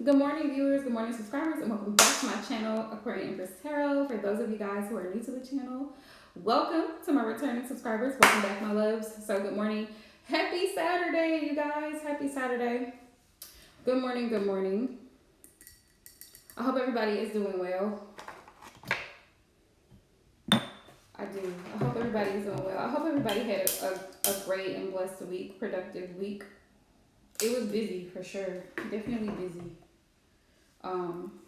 Good morning, viewers. Good morning, subscribers, and welcome back to my channel, Aquarian Empress Tarot. For those of you guys who are new to the channel, welcome to my returning subscribers. Welcome back, my loves. So, good morning. Happy Saturday, you guys. Happy Saturday. Good morning. Good morning. I hope everybody is doing well. I do. I hope everybody is doing well. I hope everybody had a great and blessed week, productive week. It was busy for sure. Definitely busy. Um,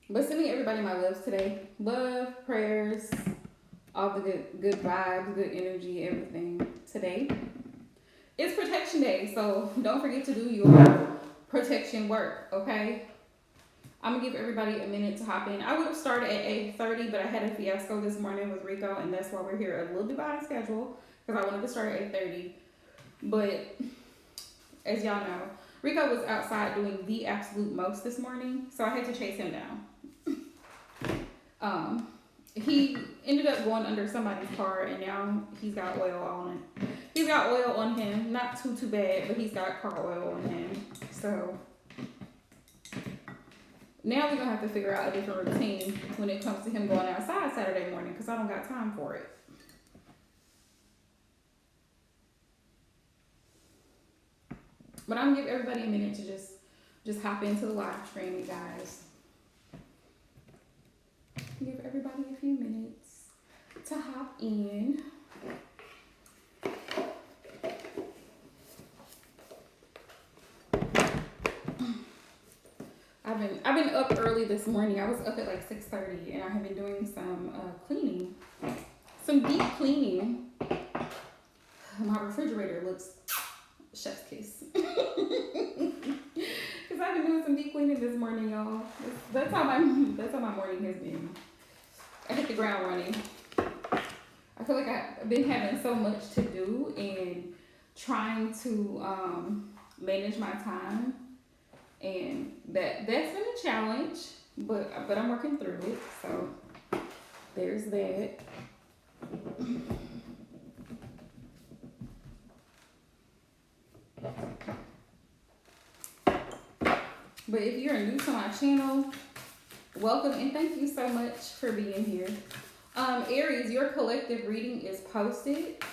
But sending everybody my loves today. Love, prayers, all the good vibes, good energy, everything today. It's protection day, so don't forget to do your protection work, okay? I'm gonna give everybody a minute to hop in. I would have started at 8:30, but I had a fiasco this morning with Rico, and that's why we're here a little bit behind schedule, because I wanted to start at 8:30. But as y'all know, Rico was outside doing the absolute most this morning, so I had to chase him down. He ended up going under somebody's car, and now he's got oil on it. He's got oil on him, not too bad, but he's got car oil on him. So now we're gonna have to figure out a different routine when it comes to him going outside Saturday morning, because I don't got time for it. But I'm gonna give everybody a minute to just hop into the live stream, you guys. Give everybody a few minutes to hop in. I've been up early this morning. I was up at like 6:30, and I have been doing some cleaning, some deep cleaning. My refrigerator looks chef's kiss. Cause I've been doing some deep cleaning this morning, y'all. That's how my morning has been. I hit the ground running. I feel like I've been having so much to do and trying to manage my time, and that's been a challenge. But I'm working through it. So there's that. But if you're new to my channel, welcome and thank you so much for being here. Aries, your collective reading is posted.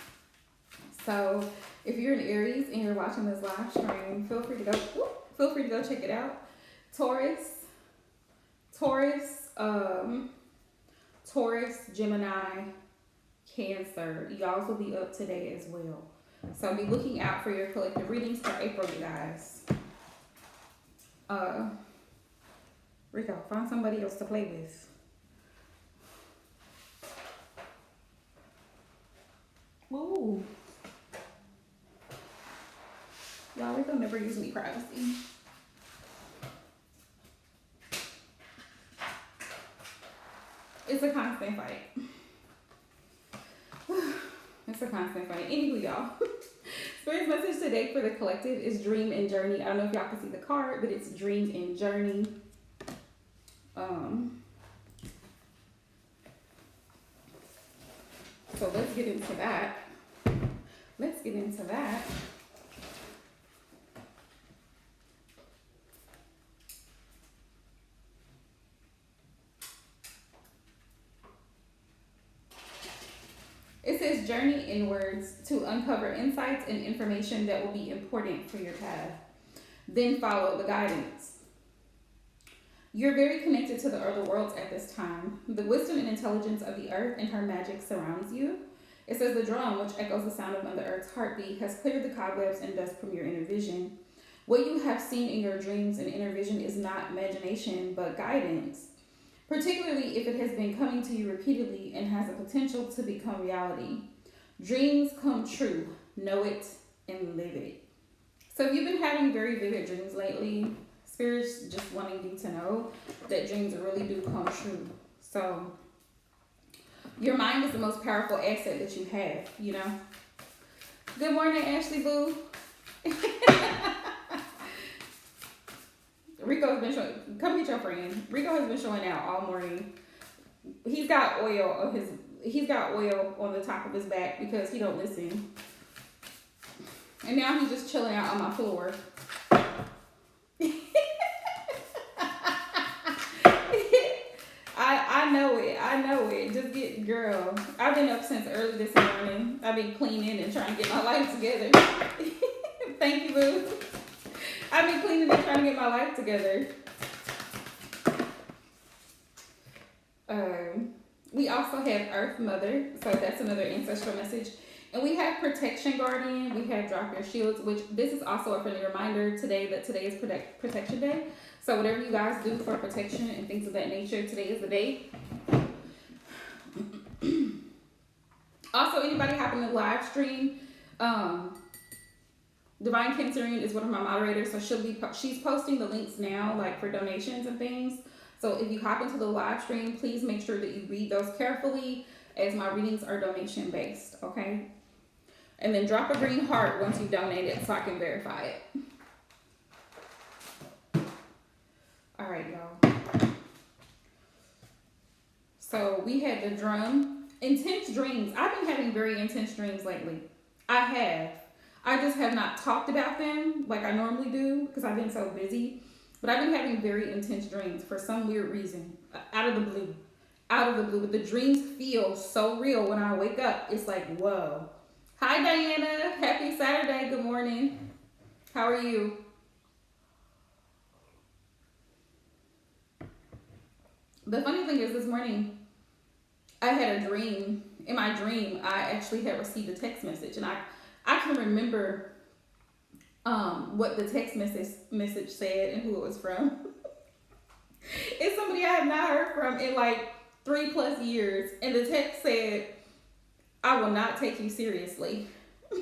So if you're an Aries and you're watching this live stream, feel free to go check it out. Taurus, Gemini, Cancer, y'all will be up today as well. So be looking out for your collective readings for April, you guys. Rico, find somebody else to play with. Ooh. Y'all, Rico never gives me privacy. It's a constant fight. It's a constant fight. Anywho, y'all. Spirit's message today for the collective is dream and journey. I don't know if y'all can see the card, but it's dream and journey. So let's get into that. It says journey inwards to uncover insights and information that will be important for your path. Then follow the guidance. You're very connected to the other worlds at this time. The wisdom and intelligence of the earth and her magic surrounds you. It says the drum, which echoes the sound of Mother Earth's heartbeat, has cleared the cobwebs and dust from your inner vision. What you have seen in your dreams and inner vision is not imagination, but guidance, particularly if it has been coming to you repeatedly and has the potential to become reality. Dreams come true. Know it and live it. So if you've been having very vivid dreams lately, Spirit's just wanting you to know that dreams really do come true. So your mind is the most powerful asset that you have, you know. Good morning, Ashley Boo. Rico's been showing, come get your friend. Rico has been showing out all morning. He's got oil on the top of his back because he don't listen. And now he's just chilling out on my floor. Girl, I've been up since early this morning. I've been cleaning and trying to get my life together. Thank you, boo. I've been cleaning and trying to get my life together. We also have Earth Mother, so that's another ancestral message. And we have Protection Guardian, we have Drop Your Shields, which this is also a friendly reminder today that today is Protection Day. So whatever you guys do for protection and things of that nature, today is the day. Also, anybody happen to live stream, Divine Cancerian is one of my moderators, so she's posting the links now, like for donations and things. So if you hop into the live stream, please make sure that you read those carefully, as my readings are donation based, okay? And then drop a green heart once you donate it so I can verify it. All right, y'all. So we had the drum. Intense dreams. I've been having very intense dreams lately. I just have not talked about them like I normally do because I've been so busy. But I've been having very intense dreams for some weird reason. Out of the blue. But the dreams feel so real when I wake up. It's like, whoa. Hi, Diana. Happy Saturday. Good morning. How are you? The funny thing is, this morning, I had a dream. In my dream, I actually had received a text message. And I can remember what the text message said and who it was from. It's somebody I have not heard from in like 3+ years. And the text said, I will not take you seriously. I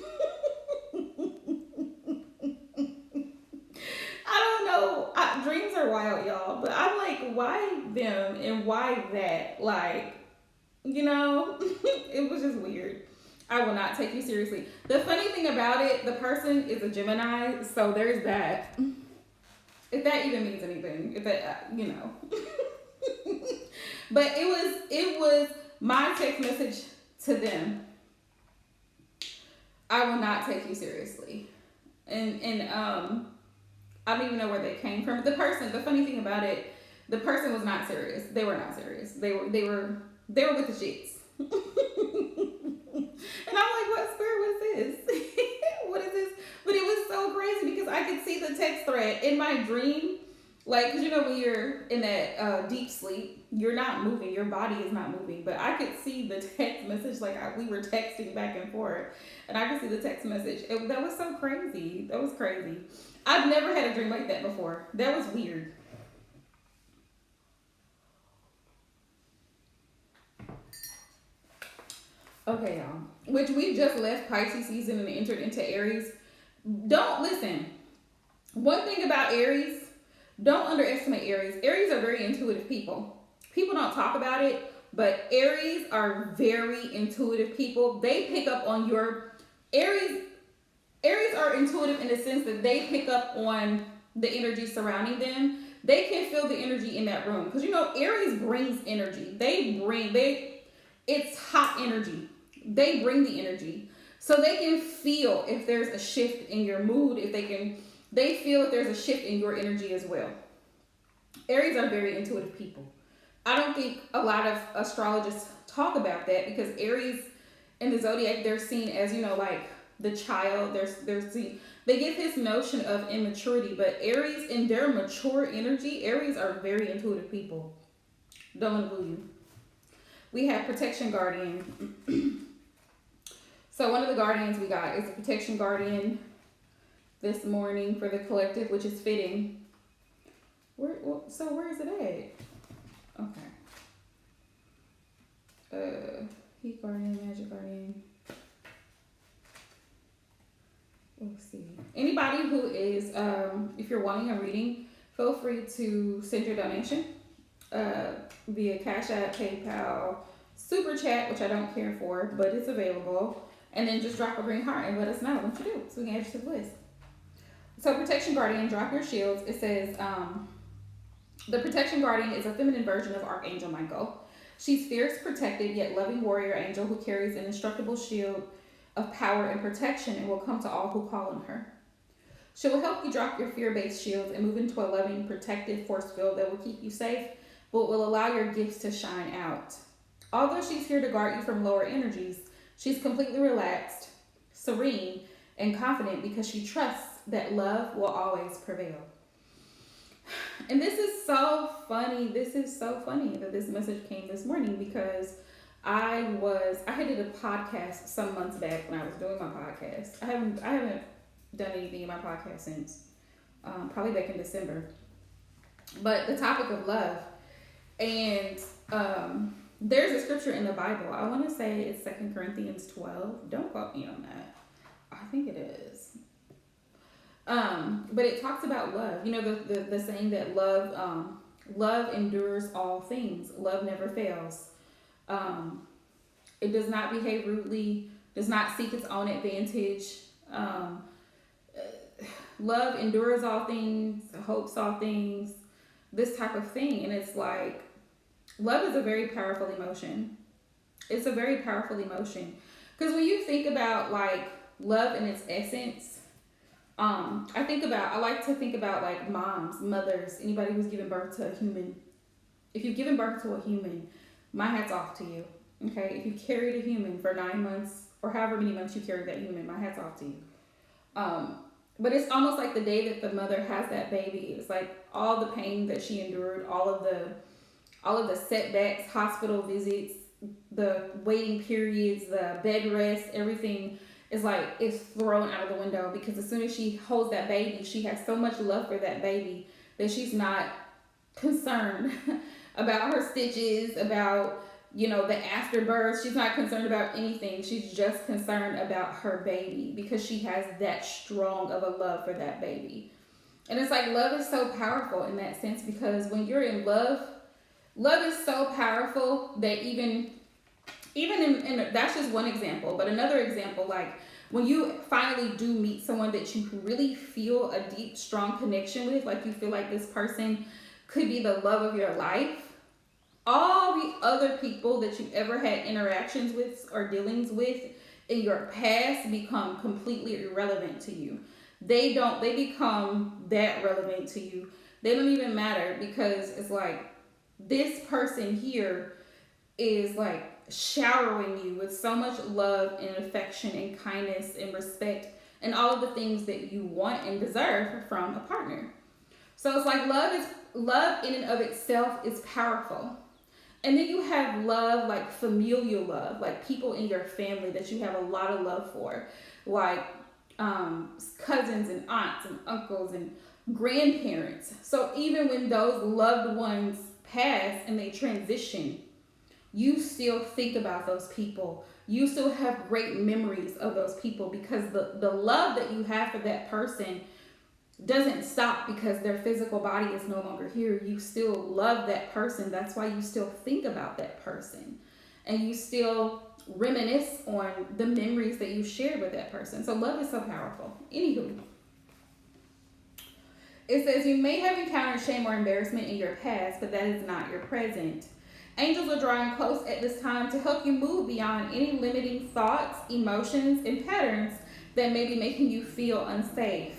don't know. Dreams are wild, y'all. But I'm like, why them and why that? Like, you know, it was just weird. I will not take you seriously. The funny thing about it, the person is a Gemini, so there's that. If that even means anything, if that, you know. But it was my text message to them. I will not take you seriously. And I don't even know where they came from. The funny thing about it, the person was not serious. They were not serious. They were with the shits. And I'm like, what spirit was this? What is this? But it was so crazy because I could see the text thread in my dream. Like, because you know when you're in that deep sleep, you're not moving. Your body is not moving. But I could see the text message. Like, we were texting back and forth. And I could see the text message. That was so crazy. That was crazy. I've never had a dream like that before. That was weird. Okay, y'all. Which we just left Pisces season and entered into Aries. Don't listen. One thing about Aries, don't underestimate Aries. Aries are very intuitive people. People don't talk about it, but Aries are very intuitive people. They pick up on your Aries are intuitive in the sense that they pick up on the energy surrounding them. They can feel the energy in that room. Because you know, Aries brings energy. It's hot energy. They bring the energy. So they can feel if there's a shift in your mood, they feel if there's a shift in your energy as well. Aries are very intuitive people. I don't think a lot of astrologists talk about that because Aries in the zodiac, they're seen as, you know, like the child. They get this notion of immaturity, but Aries in their mature energy, Aries are very intuitive people. Don't let me believe you. We have Protection Guardian. So one of the guardians we got is a Protection Guardian this morning for the collective, which is fitting. Where is it at? Okay. Heat Guardian, Magic Guardian. Let's see. Anybody who is, if you're wanting a reading, feel free to send your donation via Cash App, PayPal, Super Chat, which I don't care for, but it's available. And then just drop a green heart and let us know what you do so we can add you to the list. So Protection Guardian, drop your shields. It says, the Protection Guardian is a feminine version of Archangel Michael. She's fierce, protective, yet loving warrior angel who carries an indestructible shield of power and protection and will come to all who call on her. She will help you drop your fear-based shields and move into a loving, protective force field that will keep you safe, but will allow your gifts to shine out. Although she's here to guard you from lower energies, she's completely relaxed, serene, and confident because she trusts that love will always prevail. And this is so funny. This is so funny that this message came this morning because I did a podcast some months back when I was doing my podcast. I haven't done anything in my podcast since probably back in December. But the topic of love, and there's a scripture in the Bible. I want to say it's 2 Corinthians 12. Don't quote me on that. I think it is. But it talks about love. You know, the saying that love endures all things. Love never fails. It does not behave rudely, does not seek its own advantage. Love endures all things, hopes all things, this type of thing. And it's like, love is a very powerful emotion. It's a very powerful emotion. Because when you think about like love in its essence, I like to think about like moms, mothers, anybody who's given birth to a human. If you've given birth to a human, my hat's off to you. Okay, if you carried a human for 9 months or however many months you carried that human, my hat's off to you. But it's almost like the day that the mother has that baby. It's like all the pain that she endured, all of the setbacks, hospital visits, the waiting periods, the bed rest, everything is like it's thrown out of the window because as soon as she holds that baby, she has so much love for that baby that she's not concerned about her stitches, about the afterbirth. She's not concerned about anything. She's just concerned about her baby because she has that strong of a love for that baby. And it's like love is so powerful in that sense because when you're in love is so powerful that even in that's just one example, but another example, like when you finally do meet someone that you really feel a deep, strong connection with, like you feel like this person could be the love of your life, all the other people that you've ever had interactions with or dealings with in your past become completely irrelevant to you. They become that relevant to you. They don't even matter because it's like this person here is like showering you with so much love and affection and kindness and respect and all of the things that you want and deserve from a partner. So it's like love in and of itself is powerful. And then you have love, like familial love, like people in your family that you have a lot of love for, like cousins and aunts and uncles and grandparents. So even when those loved ones pass and they transition, you still think about those people. You still have great memories of those people because the love that you have for that person doesn't stop because their physical body is no longer here. You still love that person. That's why you still think about that person. And you still reminisce on the memories that you shared with that person. So love is so powerful. Anywho, it says you may have encountered shame or embarrassment in your past, but that is not your present. Angels are drawing close at this time to help you move beyond any limiting thoughts, emotions, and patterns that may be making you feel unsafe.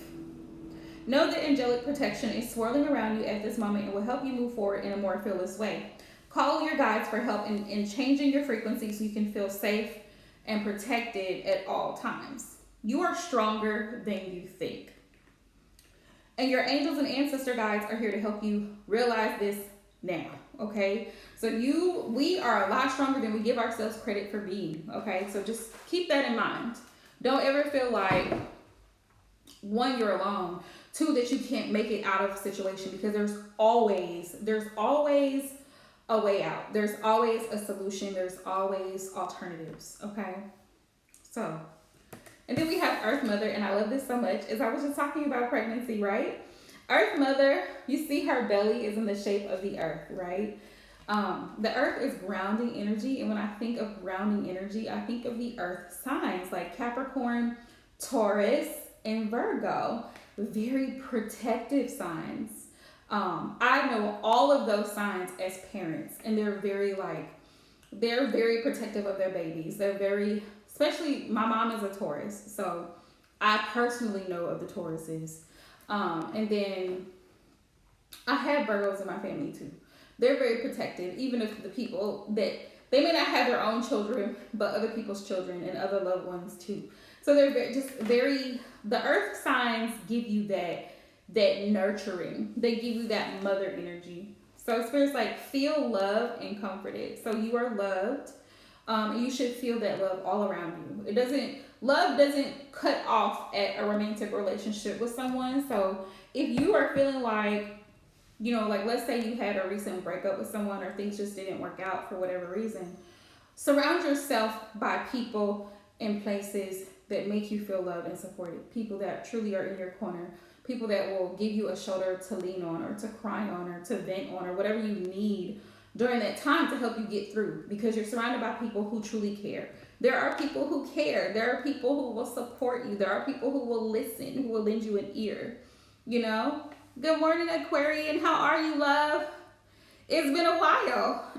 Know that angelic protection is swirling around you at this moment and will help you move forward in a more fearless way. Call your guides for help in changing your frequency so you can feel safe and protected at all times. You are stronger than you think. And your angels and ancestor guides are here to help you realize this now, okay? So we are a lot stronger than we give ourselves credit for being, okay? So just keep that in mind. Don't ever feel like, one, you're alone. Two, that you can't make it out of a situation because there's always a way out. There's always a solution. There's always alternatives, okay? So, and then we have Earth Mother, and I love this so much, as I was just talking about pregnancy, right? Earth Mother, you see her belly is in the shape of the earth, right? The earth is grounding energy, and when I think of grounding energy, I think of the earth signs like Capricorn, Taurus, and Virgo. Very protective signs. I know all of those signs as parents, and they're very protective of their babies. They're very, especially my mom is a Taurus, so I personally know of the Tauruses. And then I have Virgos in my family too. They're very protective, even if the people that They may not have their own children, but other people's children and other loved ones too. So they're the earth signs give you that nurturing. They give you that mother energy. So Spirit's like, feel loved and comforted. So you are loved. You should feel that love all around you. Love doesn't cut off at a romantic relationship with someone. So if you are feeling like, like let's say you had a recent breakup with someone or things just didn't work out for whatever reason, surround yourself by people and places that make you feel loved and supported. People that truly are in your corner. People that will give you a shoulder to lean on or to cry on or to vent on or whatever you need during that time to help you get through, because you're surrounded by people who truly care. There are people who care. There are people who will support you. There are people who will listen, who will lend you an ear. Good morning, Aquarian. How are you, love? It's been a while.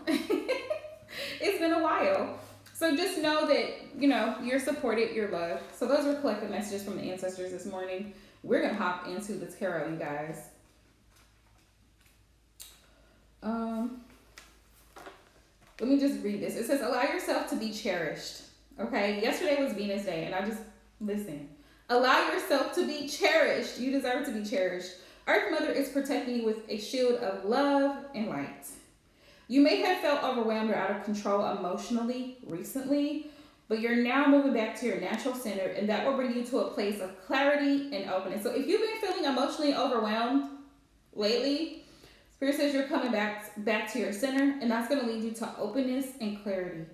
It's been a while. So just know that, you're supported, you're loved. So those were collective messages from the ancestors this morning. We're going to hop into the tarot, you guys. Let me just read this. It says, allow yourself to be cherished. Okay? Yesterday was Venus Day, and listen. Allow yourself to be cherished. You deserve to be cherished. Earth Mother is protecting you with a shield of love and light. You may have felt overwhelmed or out of control emotionally recently, but you're now moving back to your natural center, and that will bring you to a place of clarity and openness. So if you've been feeling emotionally overwhelmed lately, Spirit says you're coming back to your center, and that's going to lead you to openness and clarity.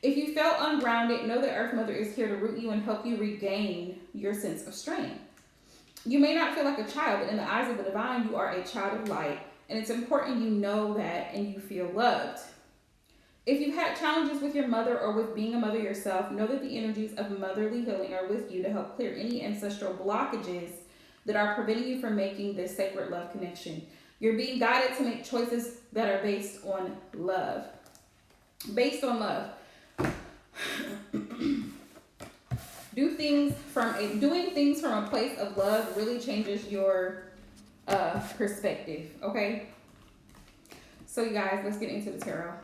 If you felt ungrounded, know that Earth Mother is here to root you and help you regain your sense of strength. You may not feel like a child, but in the eyes of the divine, you are a child of light, and it's important you know that and you feel loved. If you've had challenges with your mother or with being a mother yourself, know that the energies of motherly healing are with you to help clear any ancestral blockages that are preventing you from making this sacred love connection. You're being guided to make choices that are based on love. Based on love. Doing things from a place of love really changes your perspective, okay? So you guys, let's get into the tarot.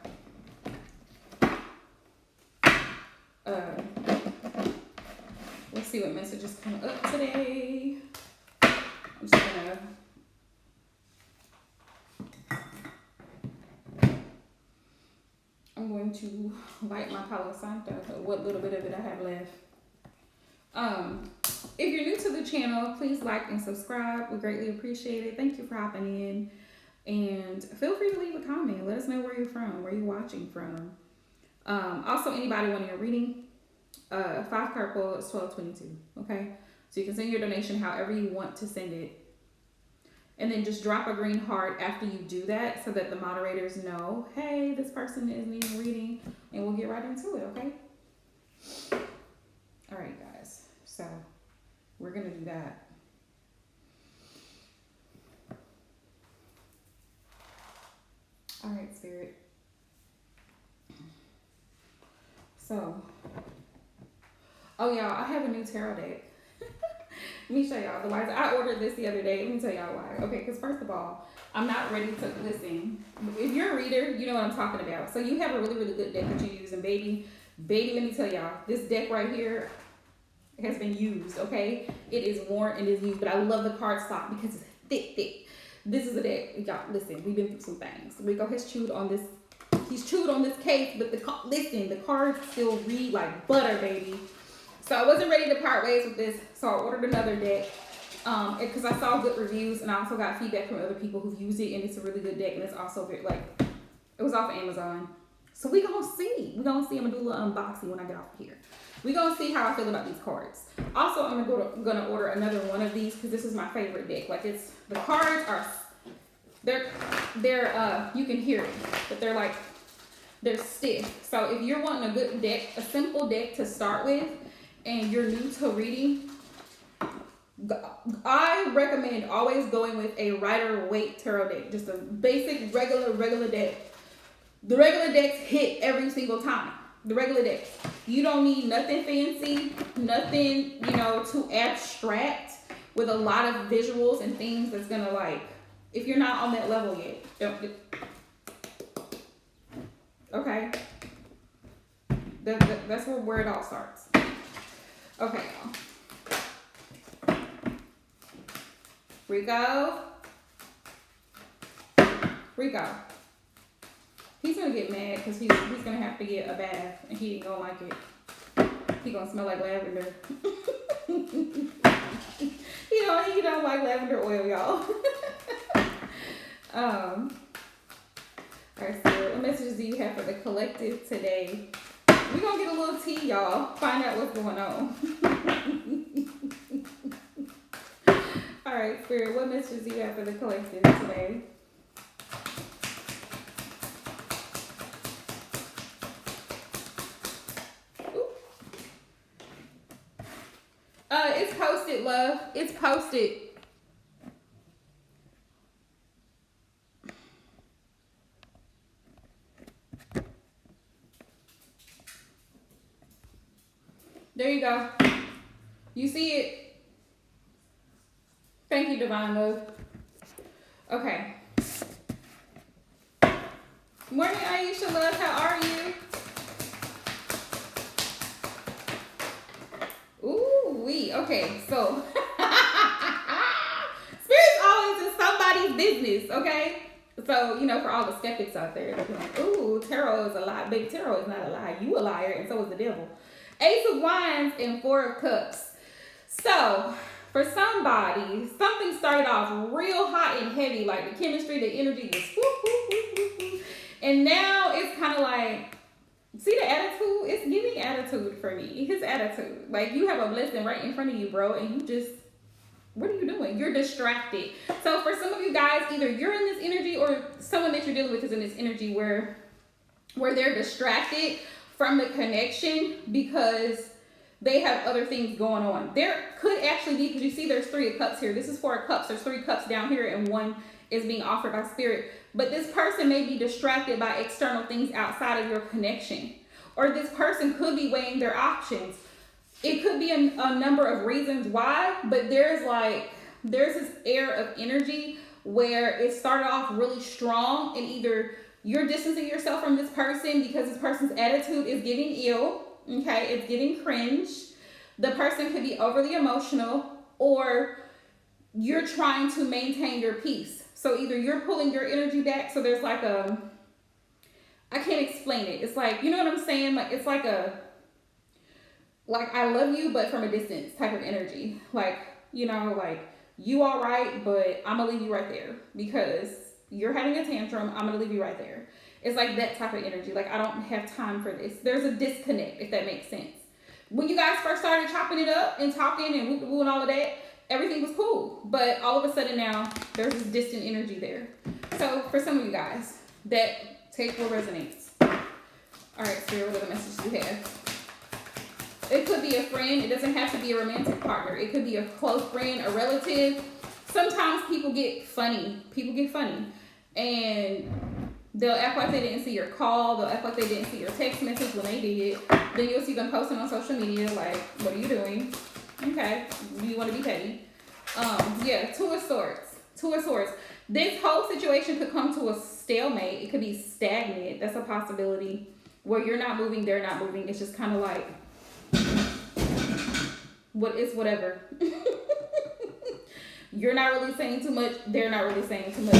Let's see what messages come up today. I'm going to light my Palo Santo, what little bit of it I have left. If you're new to the channel, please like and subscribe. We greatly appreciate it. Thank you for hopping in. And feel free to leave a comment. Let us know where you're from, where you're watching from. Also, anybody wanting a reading, 5-card pull is $12.22. Okay, so you can send your donation however you want to send it, and then just drop a green heart after you do that, so that the moderators know, hey, this person is needing a reading, and we'll get right into it. Okay. All right, guys. So we're gonna do that. All right, Spirit. So, y'all, I have a new tarot deck. Let me show y'all. Otherwise, I ordered this the other day. Let me tell y'all why. Okay, because first of all, I'm not ready to listen. If you're a reader, you know what I'm talking about. So you have a really, really good deck that you use, and baby, let me tell y'all, this deck right here has been used. Okay, it is worn and is used, but I love the cardstock because it's thick. This is a deck, y'all. Listen, we've been through some things. Rico has chewed on this. He's chewed on this case, but the cards still read like butter, baby. So I wasn't ready to part ways with this, so I ordered another deck because I saw good reviews, and I also got feedback from other people who've used it, and it's a really good deck, and it's also very, it was off of Amazon. So we gonna see. I'm gonna do a little unboxing when I get off of here. We gonna see how I feel about these cards. Also, I'm gonna order another one of these because this is my favorite deck. The cards are, they're you can hear it, but they're stiff. So if you're wanting a good deck, a simple deck to start with, and you're new to reading, I recommend always going with a Rider-Waite tarot deck. Just a basic, regular deck. The regular decks hit every single time. The regular decks. You don't need nothing fancy, nothing, too abstract with a lot of visuals and things that's gonna if you're not on that level yet, don't. Okay? That's where it all starts. Okay, y'all. Rico. He's gonna get mad because he's gonna have to get a bath and he ain't gonna like it. He gonna smell like lavender. He don't like lavender oil, y'all. Alright, so what messages do you have for the collective today? We're gonna get a little tea, y'all. Find out what's going on. Alright, Spirit, what messages do you have for the collective today? It's posted, love. It's posted. There you go. You see it? Thank you, Divine Love. Okay. Morning, Aisha Love. How are you? Okay, so Spirit's always in somebody's business, okay? So, for all the skeptics out there, they're like, ooh, tarot is a lie. Baby, tarot is not a lie. You a liar, and so is the devil. Ace of Wands and Four of Cups. So, for somebody, something started off real hot and heavy, like the chemistry, the energy was whoop, whoop, whoop, whoop, whoop. And now it's kind of like, see the attitude? It's giving attitude for me. His attitude. Like, you have a blessing right in front of you, bro, and you just, what are you doing? You're distracted. So for some of you guys, either you're in this energy or someone that you're dealing with is in this energy where they're distracted from the connection because they have other things going on. There could actually be, because you see there's 3 of Cups here. This is 4 of Cups. There's 3 cups down here and 1 is being offered by Spirit. But this person may be distracted by external things outside of your connection. Or this person could be weighing their options. It could be a number of reasons why, but there's this air of energy where it started off really strong, and either you're distancing yourself from this person because this person's attitude is giving ill, okay? It's giving cringe. The person could be overly emotional, or you're trying to maintain your peace. So either you're pulling your energy back, so there's like I can't explain it. It's like, you know what I'm saying? Like, it's like I love you, but from a distance type of energy. Like, you all right, but I'm gonna leave you right there because you're having a tantrum. I'm gonna leave you right there. It's like that type of energy. Like, I don't have time for this. There's a disconnect, if that makes sense. When you guys first started chopping it up and talking and woo and all of that, everything was cool. But all of a sudden now, there's this distant energy there. So for some of you guys, that take what resonates. All right, Spirit, what other messages do you have? It could be a friend. It doesn't have to be a romantic partner. It could be a close friend, a relative. Sometimes people get funny. And they'll act like they didn't see your call. They'll act like they didn't see your text message when they did. Then you'll see them posting on social media like, what are you doing? Okay, you want to be petty. Yeah, Two of Swords. This whole situation could come to a stalemate. It could be stagnant. That's a possibility. Where you're not moving, they're not moving. It's just kind of like, whatever. You're not really saying too much. They're not really saying too much.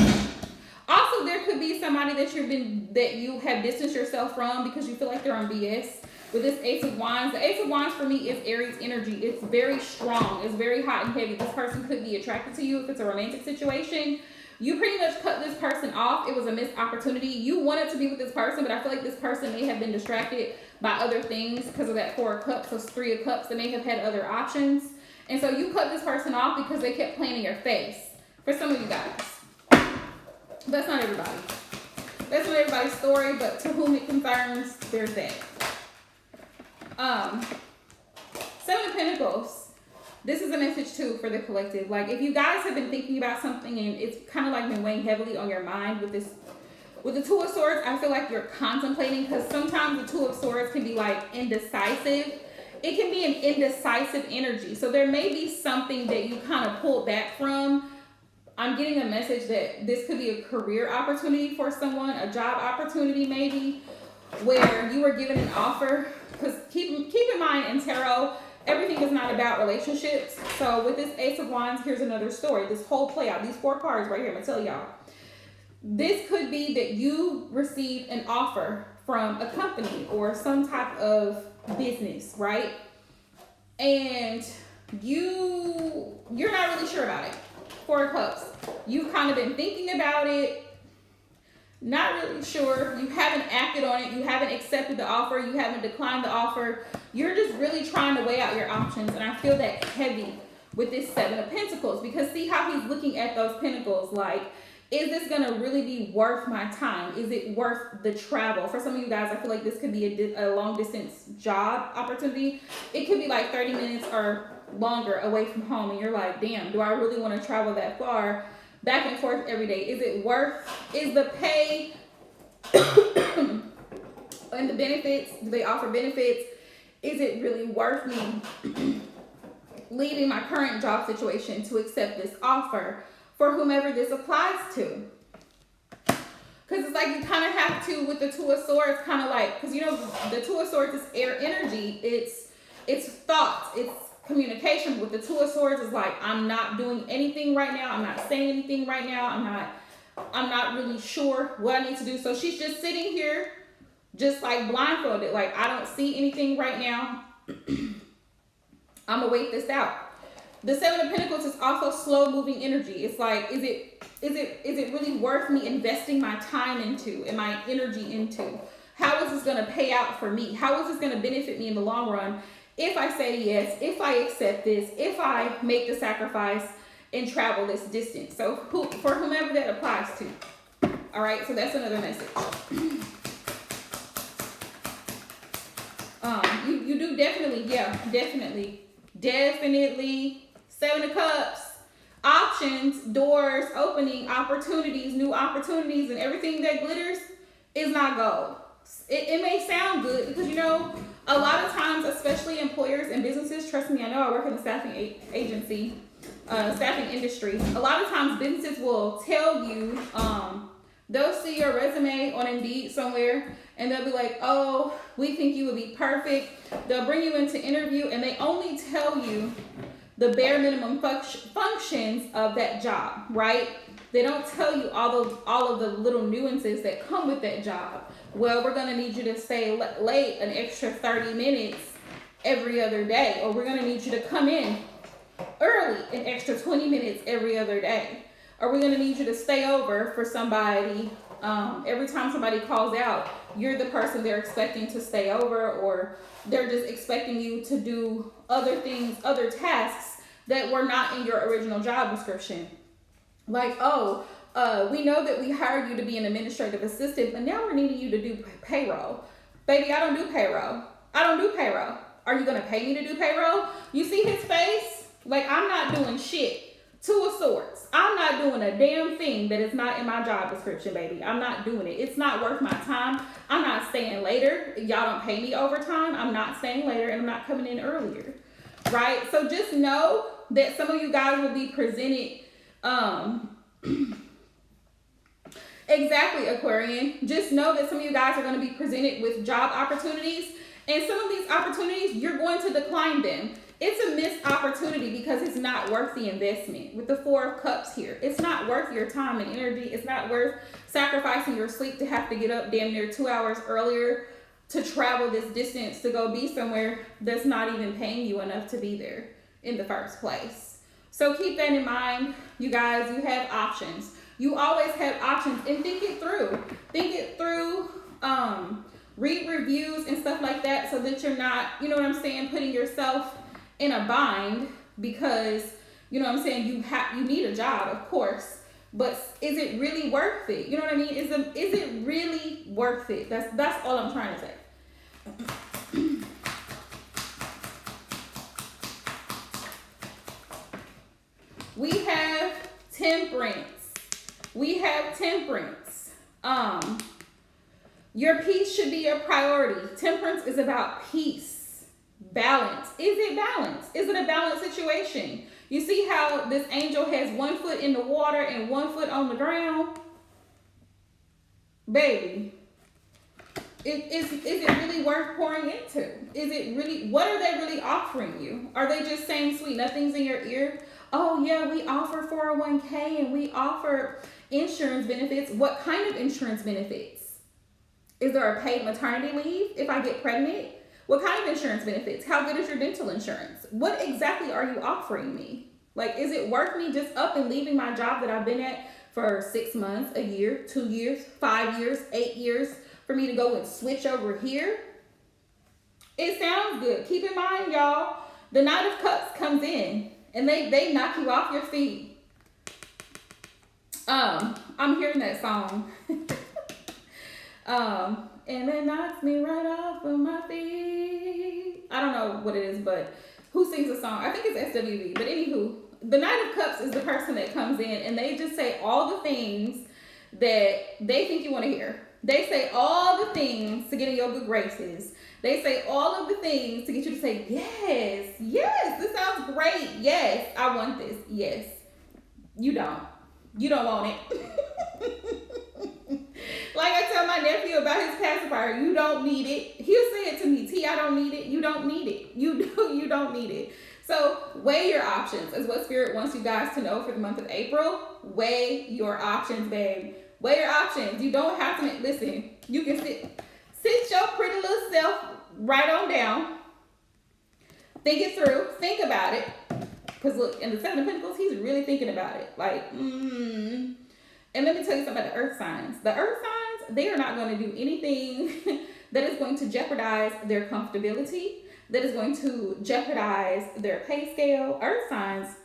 Also, there could be somebody that you have distanced yourself from because you feel like they're on BS. With this Ace of Wands, the Ace of Wands for me is Aries energy. It's very strong. It's very hot and heavy. This person could be attracted to you if it's a romantic situation. You pretty much cut this person off. It was a missed opportunity. You wanted to be with this person, but I feel like this person may have been distracted by other things because of that 4 of Cups, those 3 of Cups. They may have had other options. And so you cut this person off because they kept playing in your face. For some of you guys. That's not everybody. That's not everybody's story, but to whom it concerns, there's that. 7 of Pentacles. This is a message too for the collective. Like, if you guys have been thinking about something and it's kind of like been weighing heavily on your mind with the 2 of Swords, I feel like you're contemplating, because sometimes the 2 of Swords can be like indecisive. It can be an indecisive energy. So there may be something that you kind of pulled back from. I'm getting a message that this could be a career opportunity for someone, a job opportunity maybe. where you were given an offer. Because keep in mind, in tarot, everything is not about relationships. So with this Ace of Wands, here's another story. This whole play out, these 4 cards right here, I'm going to tell y'all. This could be that you received an offer from a company or some type of business, right? And you're not really sure about it. 4 of Cups. You've kind of been thinking about it, not really sure. You haven't acted on it. You haven't accepted the offer. You haven't declined the offer. You're just really trying to weigh out your options. And I feel that heavy with this 7 of Pentacles, because see how he's looking at those pentacles like, is this going to really be worth my time? Is it worth the travel? For some of you guys, I feel like this could be a long distance job opportunity. It could be like 30 minutes or longer away from home. And you're like, damn, do I really want to travel that far back and forth every day? Is it worth, is the pay and the benefits, do they offer benefits? Is it really worth me leaving my current job situation to accept this offer? For whomever this applies to. Because it's like you kind of have to, with the 2 of Swords, kind of like, because you know, the 2 of Swords is air energy. It's thoughts, it's communication. With the 2 of Swords is like, I'm not doing anything right now. I'm not saying anything right now. I'm not really sure what I need to do. So she's just sitting here, just like blindfolded. Like, I don't see anything right now. I'm gonna wait this out. The 7 of Pentacles is also slow moving energy. It's like, is it really worth me investing my time into and my energy into? How is this going to pay out for me? How is this going to benefit me in the long run? If I say yes, if I accept this, if I make the sacrifice and travel this distance. So for whomever that applies to. All right. So that's another message. You do definitely. Yeah, definitely. 7 of Cups, options, doors, opening, opportunities, new opportunities, and everything that glitters is not gold. It may sound good because, you know, a lot of times, especially employers and businesses, trust me, I know I work in the staffing agency, staffing industry. A lot of times businesses will tell you, they'll see your resume on Indeed somewhere and they'll be like, oh, we think you would be perfect. They'll bring you into interview and they only tell you the bare minimum functions of that job, right? They don't tell you all of the little nuances that come with that job. Well, we're gonna need you to stay late an extra 30 minutes every other day, or we're gonna need you to come in early an extra 20 minutes every other day, or we're gonna need you to stay over for somebody. Every time somebody calls out, you're the person they're expecting to stay over, or they're just expecting you to do other things, other tasks that were not in your original job description. Like, oh, we know that we hired you to be an administrative assistant, but now we're needing you to do payroll. Baby, I don't do payroll. Are you going to pay me to do payroll? You see his face? Like, I'm not doing shit. 2 of Swords. I'm not doing a damn thing that is not in my job description, baby. I'm not doing it. It's not worth my time. I'm not staying later. Y'all don't pay me overtime. I'm not staying later, and I'm not coming in earlier. Right? So just know that some of you guys will be presented, exactly, Aquarian. Just know that some of you guys are going to be presented with job opportunities, and some of these opportunities, you're going to decline them. It's a missed opportunity because it's not worth the investment. With the 4 of Cups here, it's not worth your time and energy. It's not worth sacrificing your sleep to have to get up damn near 2 hours earlier to travel this distance to go be somewhere that's not even paying you enough to be there in the first place. So keep that in mind, you guys. You have options. You always have options, and think it through. Read reviews and stuff like that so that you're not, you know what I'm saying, putting yourself in a bind because, you know what I'm saying, you need a job, of course, but is it really worth it? You know what I mean? Is it really worth it? That's all I'm trying to say. We have Temperance. Your peace should be your priority. Temperance is about peace, balance. Is it balance? Is it a balanced situation? You see how this angel has 1 foot in the water and 1 foot on the ground? Baby, Is it really worth pouring into? Is it really, what are they really offering you? Are they just saying sweet nothings in your ear? Oh yeah, we offer 401k and we offer insurance benefits. What kind of insurance benefits? Is there a paid maternity leave if I get pregnant? What kind of insurance benefits? How good is your dental insurance? What exactly are you offering me? Like, is it worth me just up and leaving my job that I've been at for 6 months, a year, 2 years, 5 years, 8 years, for me to go and switch over here? It sounds good. Keep in mind, y'all, the Knight of Cups comes in and they knock you off your feet. I'm hearing that song. And it knocks me right off of my feet. I don't know what it is, but who sings the song? I think it's SWV. But anywho, the Knight of Cups is the person that comes in and they just say all the things that they think you want to hear. They say all the things to get in your good graces. They say all of the things to get you to say, yes, yes, this sounds great. Yes, I want this. Yes. You don't. You don't want it. Like I tell my nephew about his pacifier, you don't need it. He'll say it to me, T, I don't need it. You don't need it. You don't need it. So weigh your options is what Spirit wants you guys to know for the month of April. Weigh your options, babe. Weigh your options. You don't have to listen. You can sit your pretty little self right on down. Think it through. Think about it. Because look, in the Seven of Pentacles, he's really thinking about it. Like, And let me tell you something about the earth signs. The earth signs, they are not going to do anything that is going to jeopardize their comfortability, that is going to jeopardize their pay scale. Earth signs,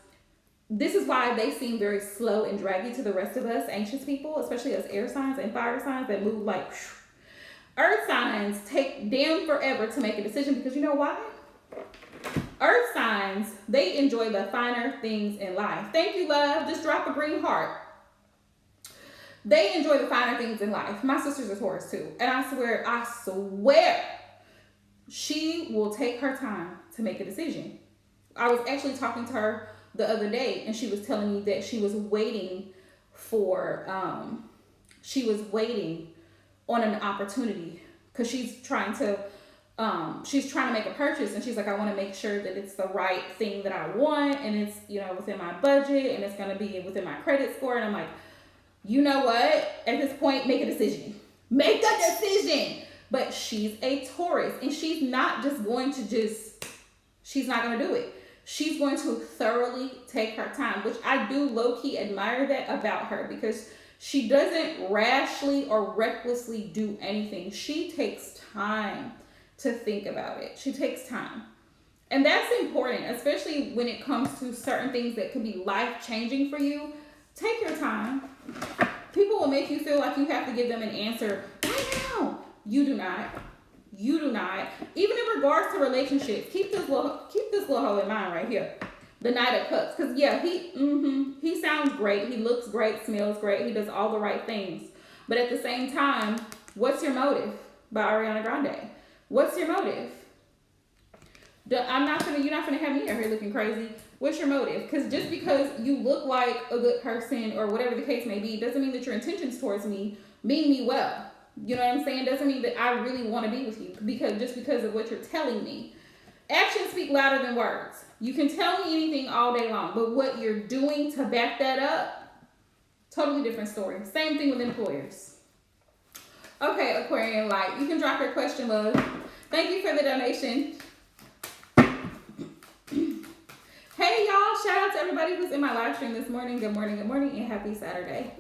this is why they seem very slow and draggy to the rest of us anxious people, especially us air signs and fire signs that move like earth signs take damn forever to make a decision, because you know why? Earth signs, they enjoy the finer things in life. Thank you, love. Just drop a green heart. They enjoy the finer things in life. My sister's a Taurus too. And I swear, she will take her time to make a decision. I was actually talking to her the other day and she was telling me that she was waiting on an opportunity because she's trying to make a purchase, and she's like, I want to make sure that it's the right thing that I want, and it's, within my budget, and it's going to be within my credit score. And I'm like, you know what? At this point, make a decision. Make a decision. But she's a Taurus, and she's not just going to she's not going to do it. She's going to thoroughly take her time, which I do low-key admire that about her, because she doesn't rashly or recklessly do anything. She takes time to think about it. She takes time. And that's important, especially when it comes to certain things that could be life-changing for you. Take your time. People will make you feel like you have to give them an answer right now. You do not. You do not. Even in regards to relationships, keep this little hoe in mind right here. The Knight of Cups. Because yeah, he sounds great. He looks great, smells great. He does all the right things. But at the same time, what's your motive? By Ariana Grande. What's your motive? You're not gonna have me out here looking crazy. What's your motive? Because just because you look like a good person or whatever the case may be, doesn't mean that your intentions towards me mean me well. You know what I'm saying? Doesn't mean that I really want to be with you because of what you're telling me. Actions speak louder than words. You can tell me anything all day long, but what you're doing to back that up, totally different story. Same thing with employers. Okay, Aquarian Light, you can drop your question, love. Thank you for the donation. Hey, y'all. Shout out to everybody who's in my live stream this morning. Good morning, and happy Saturday.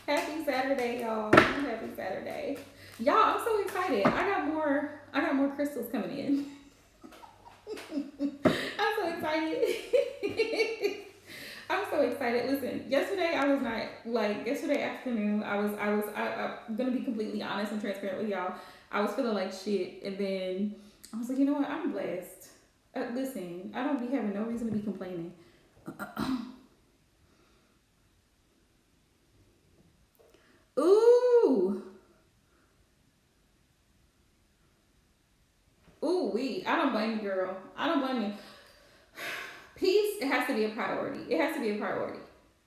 Happy Saturday, y'all. Happy Saturday. Y'all, I'm so excited. I got more crystals coming in. I'm so excited. I'm so excited. Listen, yesterday afternoon, I'm gonna be completely honest and transparent with y'all. I was feeling like shit, and then I was like, you know what? I'm blessed. Listen, I don't be having no reason to be complaining. Ooh, I don't blame you, girl. I don't blame you. Peace, it has to be a priority. It has to be a priority.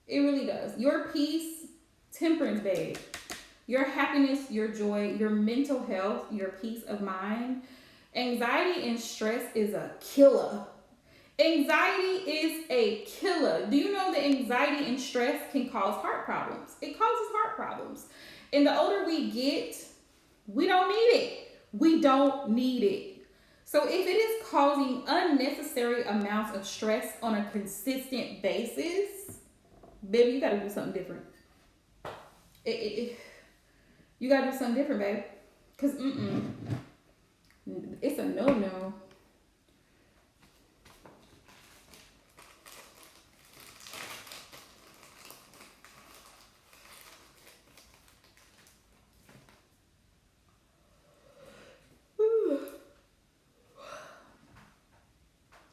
It really does. Your peace, temperance, babe. your happiness, your joy, your mental health, your peace of mind. Anxiety and stress is a killer. Anxiety is a killer. Do you know that anxiety and stress can cause heart problems? It causes heart problems. And the older we get, we don't need it. We don't need it. So if it is causing unnecessary amounts of stress on a consistent basis, baby, you gotta do something different. You gotta do something different, babe. Cause it's a no.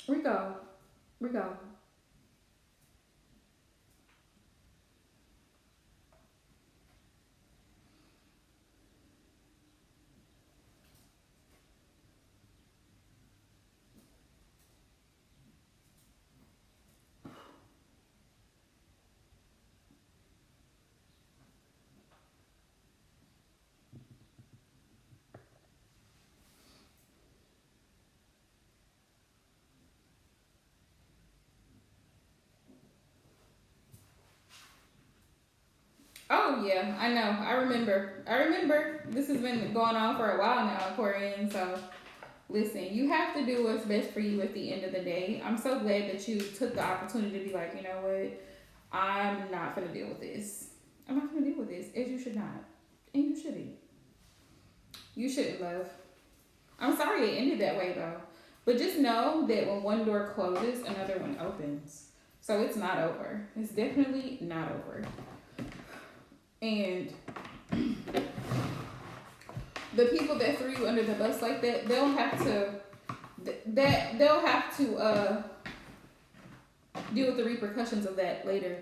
Rico, Rico. Oh yeah, I know. I remember. I remember. This has been going on for a while now, Aquarian. So listen, you have to do what's best for you at the end of the day. I'm so glad that you took the opportunity to be like, you know what? I'm not gonna deal with this. I'm not gonna deal with this, as you should not. And you shouldn't. You shouldn't, love. I'm sorry it ended that way though. But just know that when one door closes, another one opens. So it's not over. It's definitely not over. And the people that threw you under the bus like that, they'll have to deal with the repercussions of that later.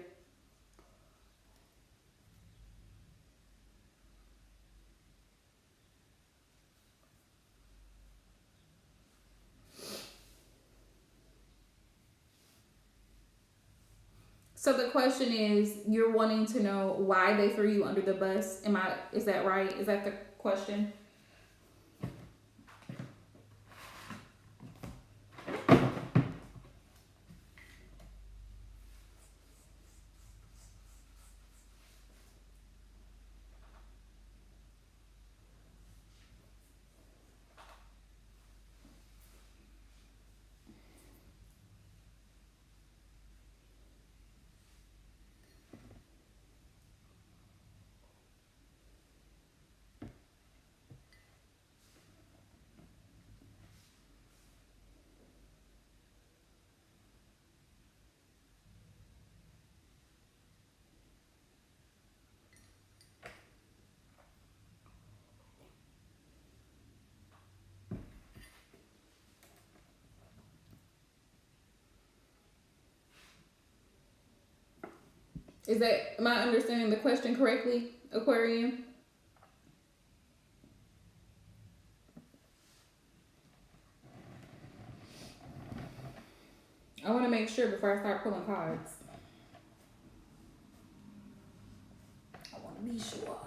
So the question is, you're wanting to know why they threw you under the bus. Is that right? Is that the question? Am I understanding the question correctly, Aquarium? I want to make sure before I start pulling cards. I want to be sure.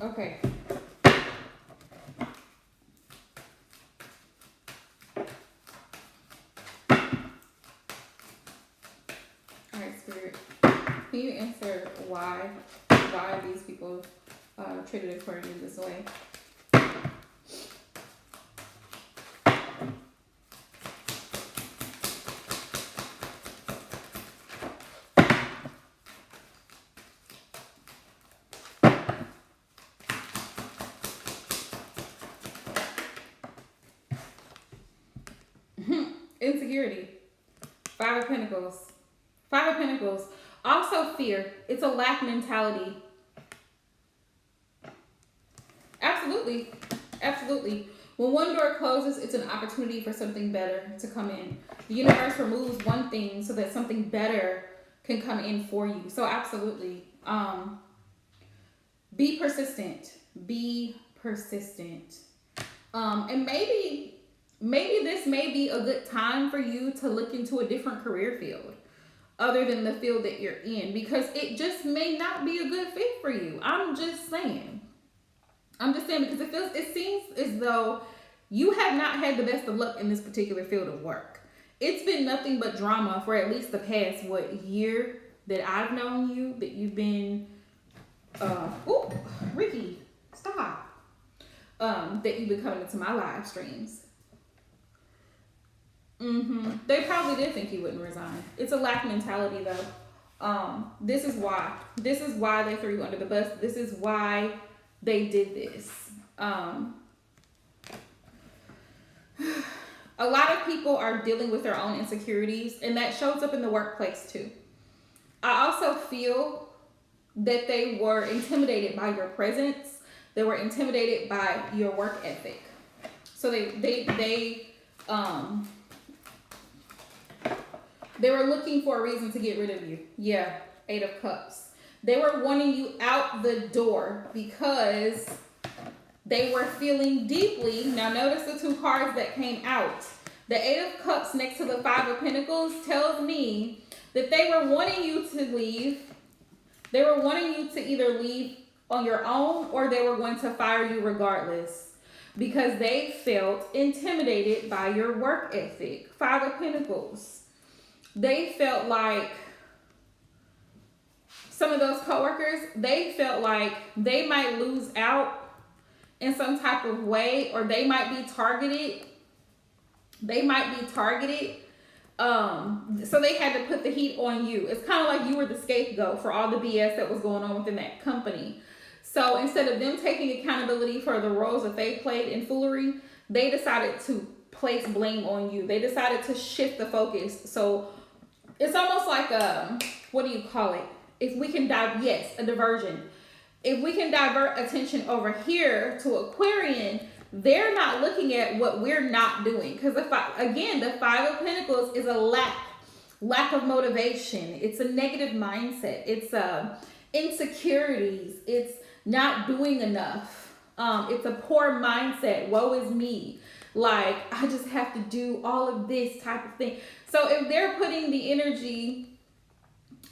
Okay. All right, Spirit. Can you answer why these people treated Aquarium this way? insecurity. Five of Pentacles. Five of Pentacles. Also fear. It's a lack mentality. Absolutely. Absolutely. When one door closes, it's an opportunity for something better to come in. The universe removes one thing so that something better can come in for you. So absolutely. Be persistent. Be persistent. And maybe this may be a good time for you to look into a different career field other than the field that you're in, because it just may not be a good fit for you. I'm just saying because it seems as though you have not had the best of luck in this particular field of work. It's been nothing but drama for at least the past year that I've known you, that you've been Ricky, stop. That you've been coming into my live streams. They probably did think you wouldn't resign. It's a lack mentality though. This is why they threw you under the bus. This is why they did this. A lot of people are dealing with their own insecurities, and that shows up in the workplace too. I also feel that they were intimidated by your presence. They were intimidated by your work ethic. So they were looking for a reason to get rid of you. Yeah, Eight of Cups. They were wanting you out the door because they were feeling deeply. Now notice the two cards that came out. The Eight of Cups next to the Five of Pentacles tells me that they were wanting you to leave. They were wanting you to either leave on your own or they were going to fire you regardless because they felt intimidated by your work ethic. Five of Pentacles. They felt like some of those coworkers, they felt like they might lose out in some type of way, or they might be targeted. So they had to put the heat on you. It's kind of like you were the scapegoat for all the BS that was going on within that company. So instead of them taking accountability for the roles that they played in foolery, they decided to place blame on you. They decided to shift the focus. So it's almost like what do you call it? If we can a diversion. If we can divert attention over here to Aquarian, they're not looking at what we're not doing. Because the Five of Pentacles is a lack of motivation. It's a negative mindset. It's insecurities. It's not doing enough. It's a poor mindset. Woe is me. Like, I just have to do all of this type of thing. So if they're putting the energy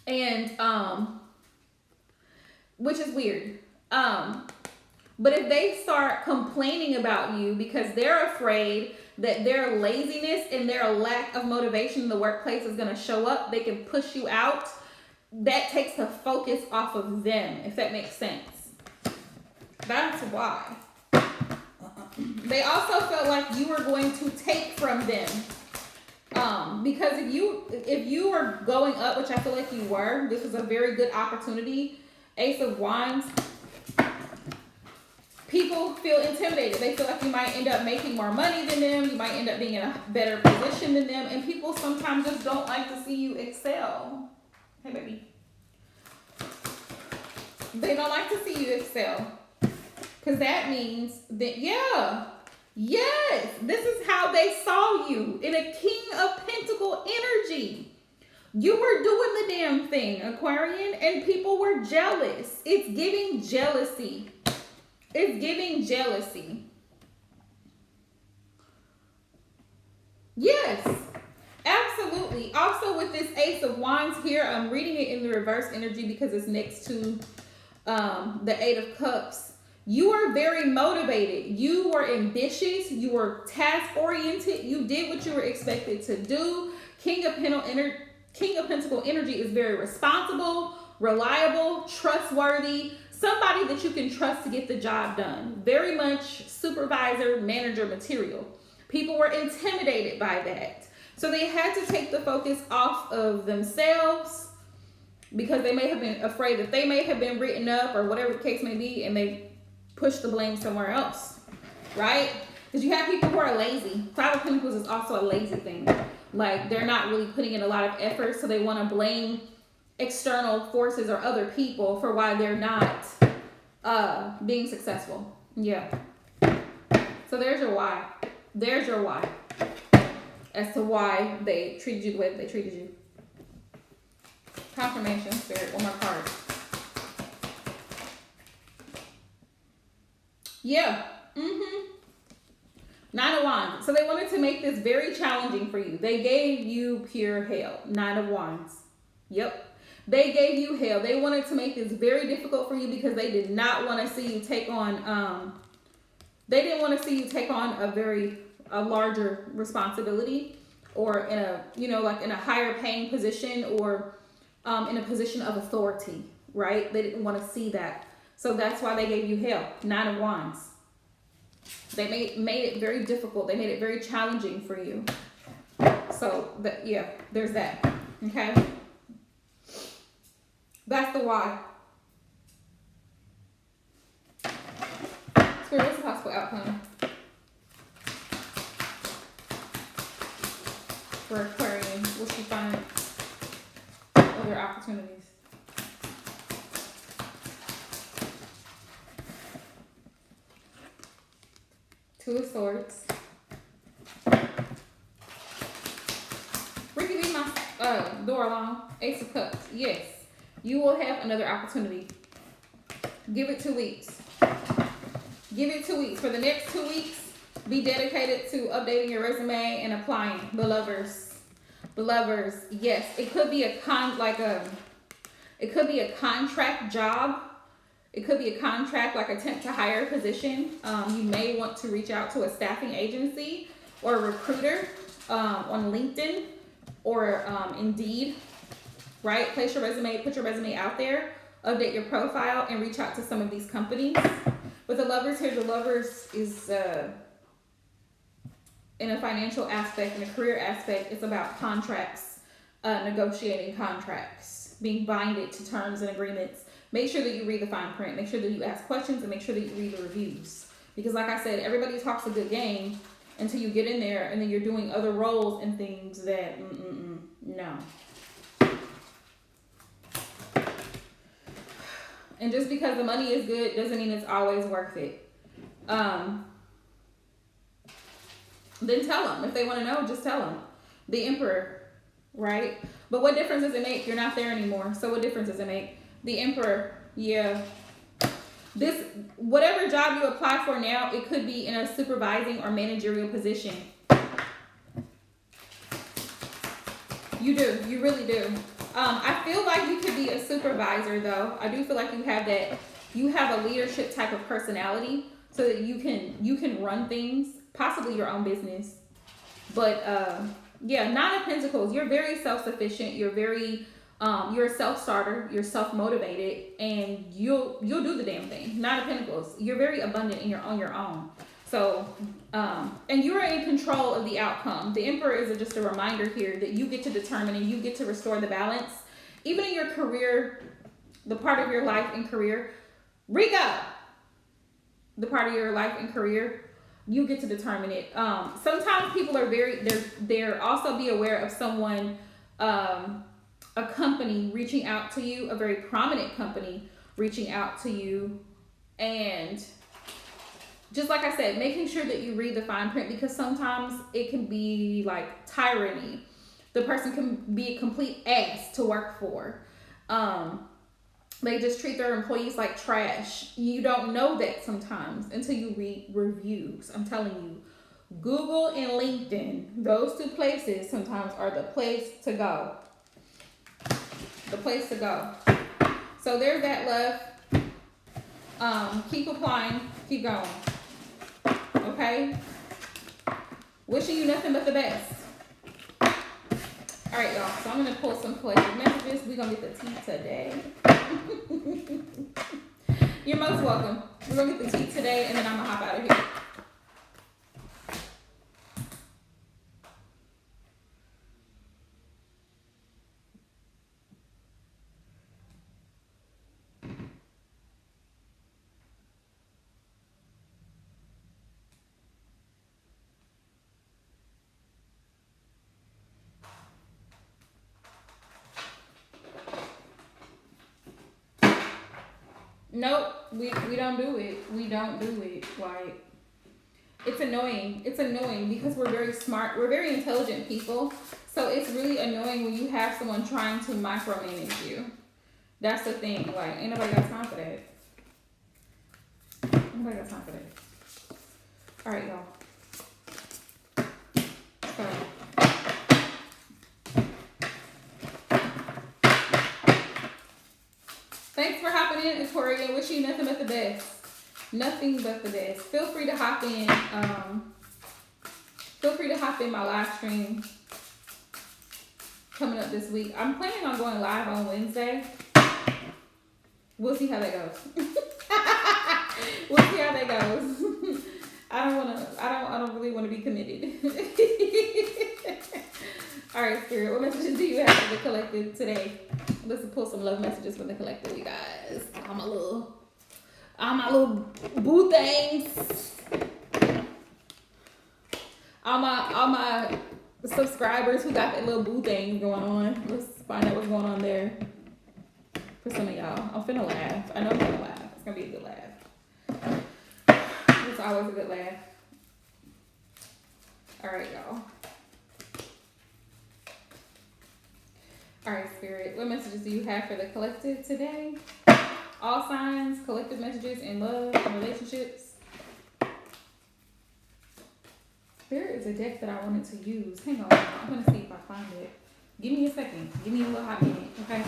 and which is weird. But if they start complaining about you because they're afraid that their laziness and their lack of motivation in the workplace is going to show up, they can push you out. That takes the focus off of them, if that makes sense. That's why. They also felt like you were going to take from them. Because if you were going up, which I feel like you were, this was a very good opportunity. Ace of Wands. People feel intimidated. They feel like you might end up making more money than them. You might end up being in a better position than them. And people sometimes just don't like to see you excel. Hey, baby. They don't like to see you excel. Because that means that, yes, this is how they saw you in a King of Pentacle energy. You were doing the damn thing, Aquarian, and people were jealous. It's giving jealousy. It's giving jealousy. Yes, absolutely. Also with this Ace of Wands here, I'm reading it in the reverse energy because it's next to the Eight of Cups. You are very motivated. You were ambitious. You were task-oriented. You did what you were expected to do. King of Pentacle energy is very responsible, reliable, trustworthy, somebody that you can trust to get the job done. Very much supervisor, manager material. People were intimidated by that. So they had to take the focus off of themselves because they may have been afraid that they may have been written up or whatever the case may be, and they push the blame somewhere else, right? Because you have people who are lazy. Five of Pentacles is also a lazy thing. Like they're not really putting in a lot of effort, so they want to blame external forces or other people for why they're not being successful. Yeah. So there's your why. There's your why as to why they treated you the way that they treated you. Confirmation, Spirit, one more card. Yeah. Nine of Wands. So they wanted to make this very challenging for you. They gave you pure hell. Nine of Wands. Yep. They gave you hell. They wanted to make this very difficult for you because they did not want to see you take on, they didn't want to see you take on a larger responsibility, or in a, like in a higher paying position, or in a position of authority, right? They didn't want to see that. So that's why they gave you hell. Nine of Wands. They made it very difficult. They made it very challenging for you. So, yeah, there's that. Okay? That's the why. Spirit, what's the possible outcome for Aquarian? What she find other opportunities? Two of Swords. Ricky, leave my door alone. Ace of Cups. Yes. You will have another opportunity. Give it 2 weeks. Give it 2 weeks. For the next 2 weeks, be dedicated to updating your resume and applying. The lovers. The lovers. Yes. It could be it could be a contract job. It could be a contract, like a temp to hire position. You may want to reach out to a staffing agency or a recruiter on LinkedIn or Indeed, right? Place your resume, put your resume out there, update your profile, and reach out to some of these companies. With the lovers here, the lovers is in a financial aspect, in a career aspect, it's about contracts, negotiating contracts, being binded to terms and agreements. Make sure that you read the fine print. Make sure that you ask questions, and make sure that you read the reviews. Because like I said, everybody talks a good game until you get in there and then you're doing other roles and things that, no. And just because the money is good doesn't mean it's always worth it. Then tell them. If they want to know, just tell them. The Emperor, right? But what difference does it make? You're not there anymore. So what difference does it make? The Emperor, yeah. This, whatever job you apply for now, it could be in a supervising or managerial position. You do, you really do. I feel like you could be a supervisor though. I do feel like you have that, you have a leadership type of personality so that you can run things, possibly your own business. But yeah, Nine of Pentacles, you're very self-sufficient, you're very you're a self-starter, you're self-motivated, and you'll do the damn thing. Nine of Pentacles, you're very abundant and you're on your own. So, and you're in control of the outcome. The Emperor is just a reminder here that you get to determine and you get to restore the balance. Even in your career, the part of your life and career, Riga, the part of your life and career, you get to determine it. Sometimes people are they're also be aware of someone, a company reaching out to you, a very prominent company reaching out to you, and just like I said, making sure that you read the fine print, because sometimes it can be like tyranny. The person can be a complete ass to work for. They just treat their employees like trash. You don't know that sometimes until you read reviews. I'm telling you, Google and LinkedIn, those two places sometimes are the place to go. The place to go. So there's that, love. Keep applying. Keep going. Okay? Wishing you nothing but the best. All right, y'all. So I'm going to pull some collective messages. We're going to get the tea today. You're most welcome. We're going to get the tea today, and then I'm going to hop out of here. Nope, we don't do it. We don't do it. Like, it's annoying. It's annoying because we're very smart. We're very intelligent people. So it's really annoying when you have someone trying to micromanage you. That's the thing. Like, ain't nobody got time for that. Nobody got time for that. All right, y'all. So, thanks for hopping in, Victoria. Wish you nothing but the best. Nothing but the best. Feel free to hop in. Feel free to hop in my live stream coming up this week. I'm planning on going live on Wednesday. We'll see how that goes. We'll see how that goes. I don't really want to be committed. All right, Spirit, what messages do you have for the collective today? Let's pull some love messages from the collective, you guys. All my little boo things. All my subscribers who got that little boo thing going on. Let's find out what's going on there. For some of y'all, I'm finna laugh. I know I'm gonna laugh. It's gonna be a good laugh. It's always a good laugh. All right, y'all. All right, Spirit. What messages do you have for the collective today? All signs, collective messages in love and relationships. There is a deck that I wanted to use. Hang on. I'm gonna see if I find it. Give me a second. Give me a little hot minute, okay?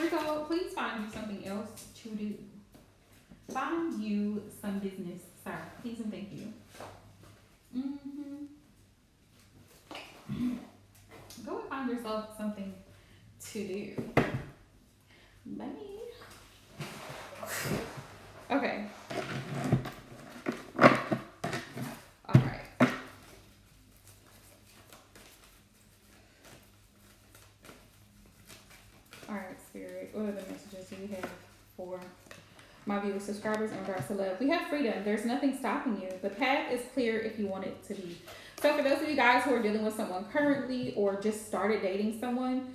Rico, please find you something else to do. Find you some business, sir. Please and thank you. Go and find yourself something to do. Bye. Okay. All right. All right, Spirit. What are the messages do we have for my viewers, subscribers in regards to love? We have freedom. There's nothing stopping you. The path is clear if you want it to be. So for those of you guys who are dealing with someone currently or just started dating someone,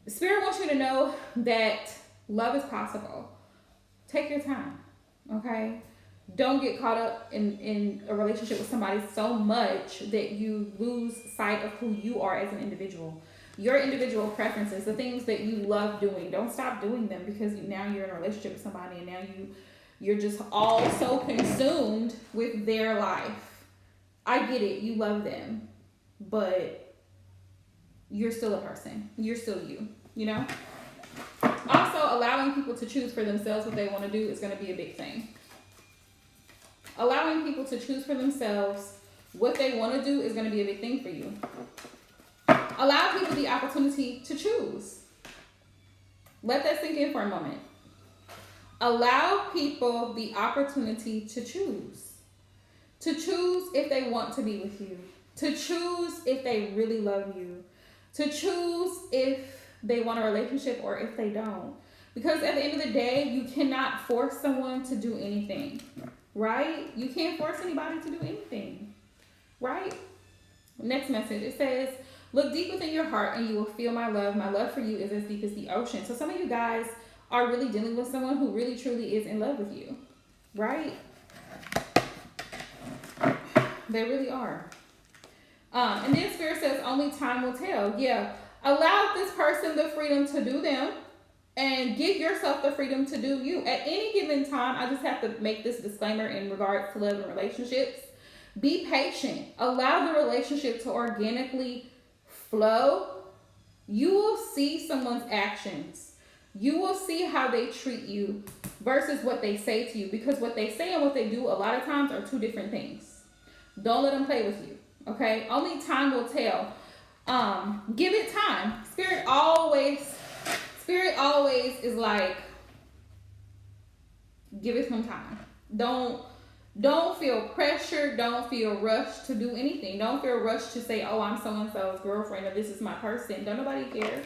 Spirit wants you to know that love is possible. Take your time, okay? Don't get caught up in a relationship with somebody so much that you lose sight of who you are as an individual. Your individual preferences, the things that you love doing, don't stop doing them because now you're in a relationship with somebody and now you're just all so consumed with their life. I get it, you love them, but you're still a person. You're still you, you know? Also, allowing people to choose for themselves what they want to do is going to be a big thing. Allowing people to choose for themselves what they want to do is going to be a big thing for you. Allow people the opportunity to choose. Let that sink in for a moment. Allow people the opportunity to choose. To choose if they want to be with you. To choose if they really love you. To choose if they want a relationship or if they don't. Because at the end of the day, you cannot force someone to do anything. Right? You can't force anybody to do anything. Right? Next message. It says, look deep within your heart and you will feel my love. My love for you is as deep as the ocean. So some of you guys are really dealing with someone who really truly is in love with you. Right? They really are. And then Spirit says only time will tell. Yeah. Allow this person the freedom to do them and give yourself the freedom to do you. At any given time, I just have to make this disclaimer in regards to love and relationships. Be patient. Allow the relationship to organically flow. You will see someone's actions. You will see how they treat you versus what they say to you. Because what they say and what they do a lot of times are two different things. Don't let them play with you. Okay? Only time will tell. Give it time. Spirit always is like, give it some time. Don't feel pressured. Don't feel rushed to do anything. Don't feel rushed to say, oh, I'm so-and-so's girlfriend or this is my person. Don't nobody care.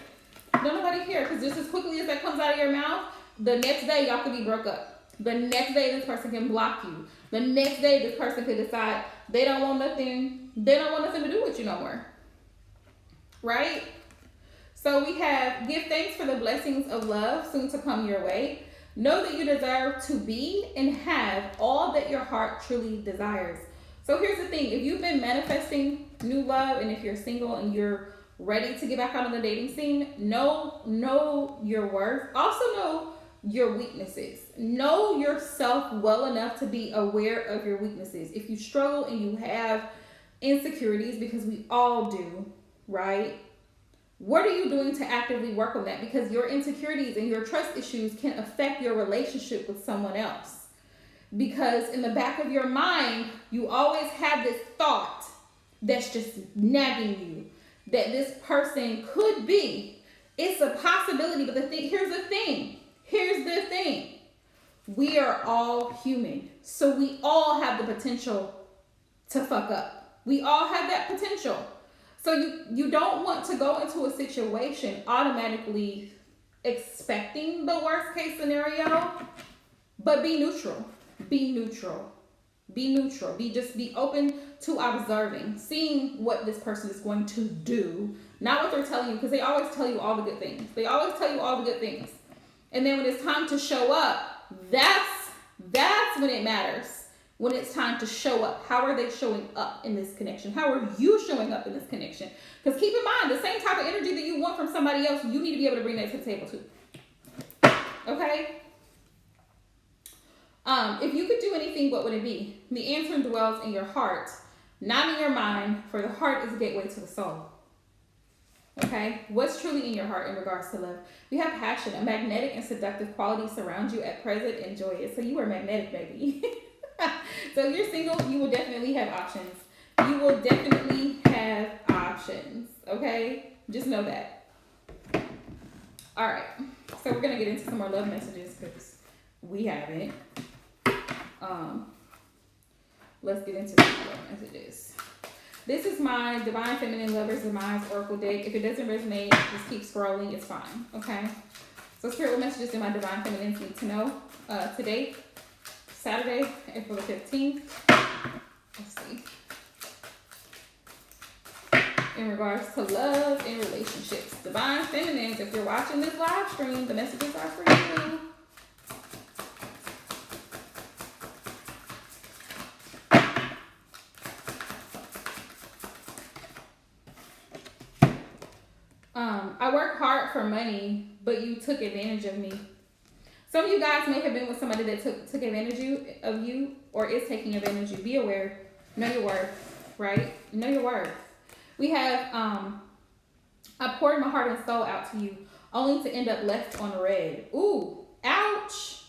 Don't nobody care. Because just as quickly as that comes out of your mouth, the next day y'all could be broke up. The next day this person can block you. The next day this person could decide they don't want nothing to do with you no more. Right? So we have give thanks for the blessings of love soon to come your way. Know that you deserve to be and have all that your heart truly desires. So here's the thing. If you've been manifesting new love, and if you're single and you're ready to get back out on the dating scene, know your worth. Also know your weaknesses. Know yourself well enough to be aware of your weaknesses. If you struggle and you have insecurities, because we all do, right? What are you doing to actively work on that? Because your insecurities and your trust issues can affect your relationship with someone else. Because in the back of your mind, you always have this thought that's just nagging you that this person could be. It's a possibility, but here's the thing. We are all human. So we all have the potential to fuck up. We all have that potential. So you don't want to go into a situation automatically expecting the worst case scenario, but be neutral. Be open to observing, seeing what this person is going to do, not what they're telling you, because they always tell you all the good things. And then when it's time to show up, that's when it matters. When it's time to show up, how are they showing up in this connection? How are you showing up in this connection? Because keep in mind, the same type of energy that you want from somebody else, you need to be able to bring that to the table too. Okay? If you could do anything, what would it be? The answer dwells in your heart, not in your mind, for the heart is a gateway to the soul. Okay? What's truly in your heart in regards to love? We have passion. A magnetic and seductive quality surrounds you at present. Enjoy it. So you are magnetic, baby. So if you're single, you will definitely have options. Okay? Just know that. All right. So we're going to get into some more love messages because we haven't. Let's get into some love messages. This is my Divine Feminine Lovers Demise Oracle deck. If it doesn't resonate, just keep scrolling. It's fine. Okay? So spirit messages in my Divine Feminines need to know today. Saturday, April the 15th. Let's see. In regards to love and relationships. Divine Feminines, if you're watching this live stream, the messages are for you. I work hard for money, but you took advantage of me. Some of you guys may have been with somebody that took advantage of you or is taking advantage of you. Be aware. Know your worth, right? Know your worth. We have, I poured my heart and soul out to you, only to end up left on red. Ooh, ouch.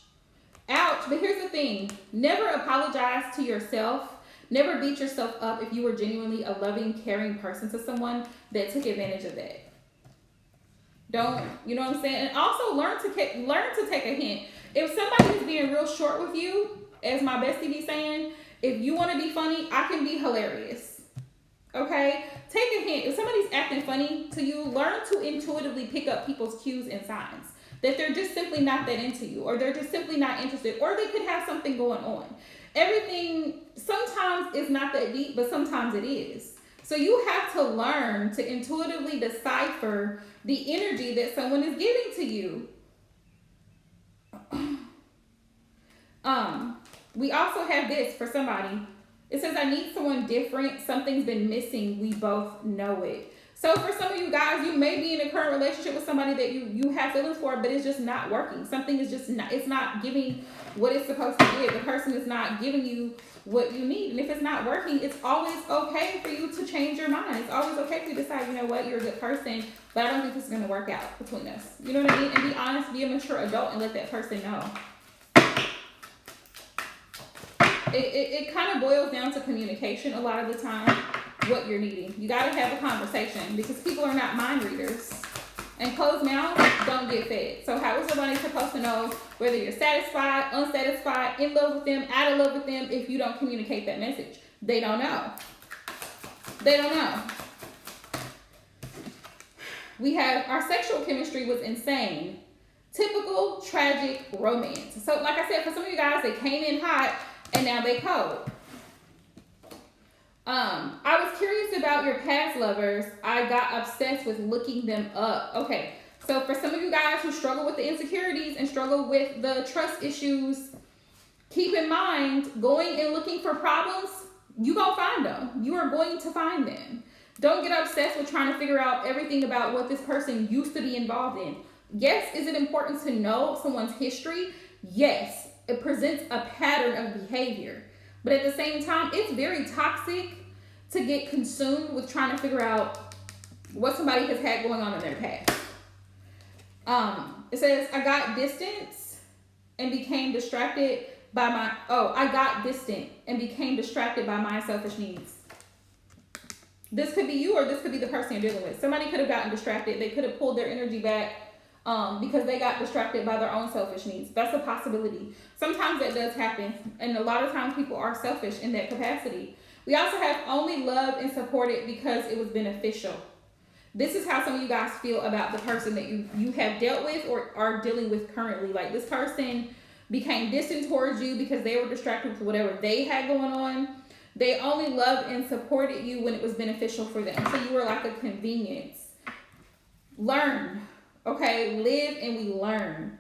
Ouch. But here's the thing. Never apologize to yourself. Never beat yourself up if you were genuinely a loving, caring person to someone that took advantage of that. Don't, you know what I'm saying? And also learn to take a hint. If somebody is being real short with you, as my bestie be saying, if you want to be funny, I can be hilarious. Okay? Take a hint. If somebody's acting funny to you, learn to intuitively pick up people's cues and signs. That they're just simply not that into you, or they're just simply not interested, or they could have something going on. Everything sometimes is not that deep, but sometimes it is. So you have to learn to intuitively decipher the energy that someone is giving to you. We also have this for somebody. It says, I need someone different. Something's been missing. We both know it. So for some of you guys, you may be in a current relationship with somebody that you have feelings for, but it's just not working. Something is just not, it's not giving what it's supposed to give. The person is not giving you what you need. And if it's not working, it's always okay for you to change your mind. It's always okay for you to decide, you know what, you're a good person, but I don't think this is going to work out between us. You know what I mean? And be honest, be a mature adult and let that person know. It kind of boils down to communication a lot of the time, what you're needing. You got to have a conversation because people are not mind readers. And closed mouths don't get fed. So how is somebody supposed to know whether you're satisfied, unsatisfied, in love with them, out of love with them if you don't communicate that message? They don't know. They don't know. We have our sexual chemistry was insane. Typical tragic romance. So like I said, for some of you guys, they came in hot and now they cold. I was curious about your past lovers. I got obsessed with looking them up. Okay, so for some of you guys who struggle with the insecurities and struggle with the trust issues, keep in mind, going and looking for problems, you gonna find them. You are going to find them. Don't get obsessed with trying to figure out everything about what this person used to be involved in. Yes, is it important to know someone's history? Yes, it presents a pattern of behavior. But at the same time, it's very toxic to get consumed with trying to figure out what somebody has had going on in their past. It says, I got distance and became distracted by my, I got distant and became distracted by my selfish needs. This could be you, or this could be the person you're dealing with. Somebody could have gotten distracted. They could have pulled their energy back because they got distracted by their own selfish needs. That's a possibility. Sometimes that does happen, and a lot of times people are selfish in that capacity. We also have only loved and supported because it was beneficial. This is how some of you guys feel about the person that you have dealt with or are dealing with currently. Like, this person became distant towards you because they were distracted with whatever they had going on. They only loved and supported you when it was beneficial for them. So you were like a convenience. Learn, okay? Live and we learn.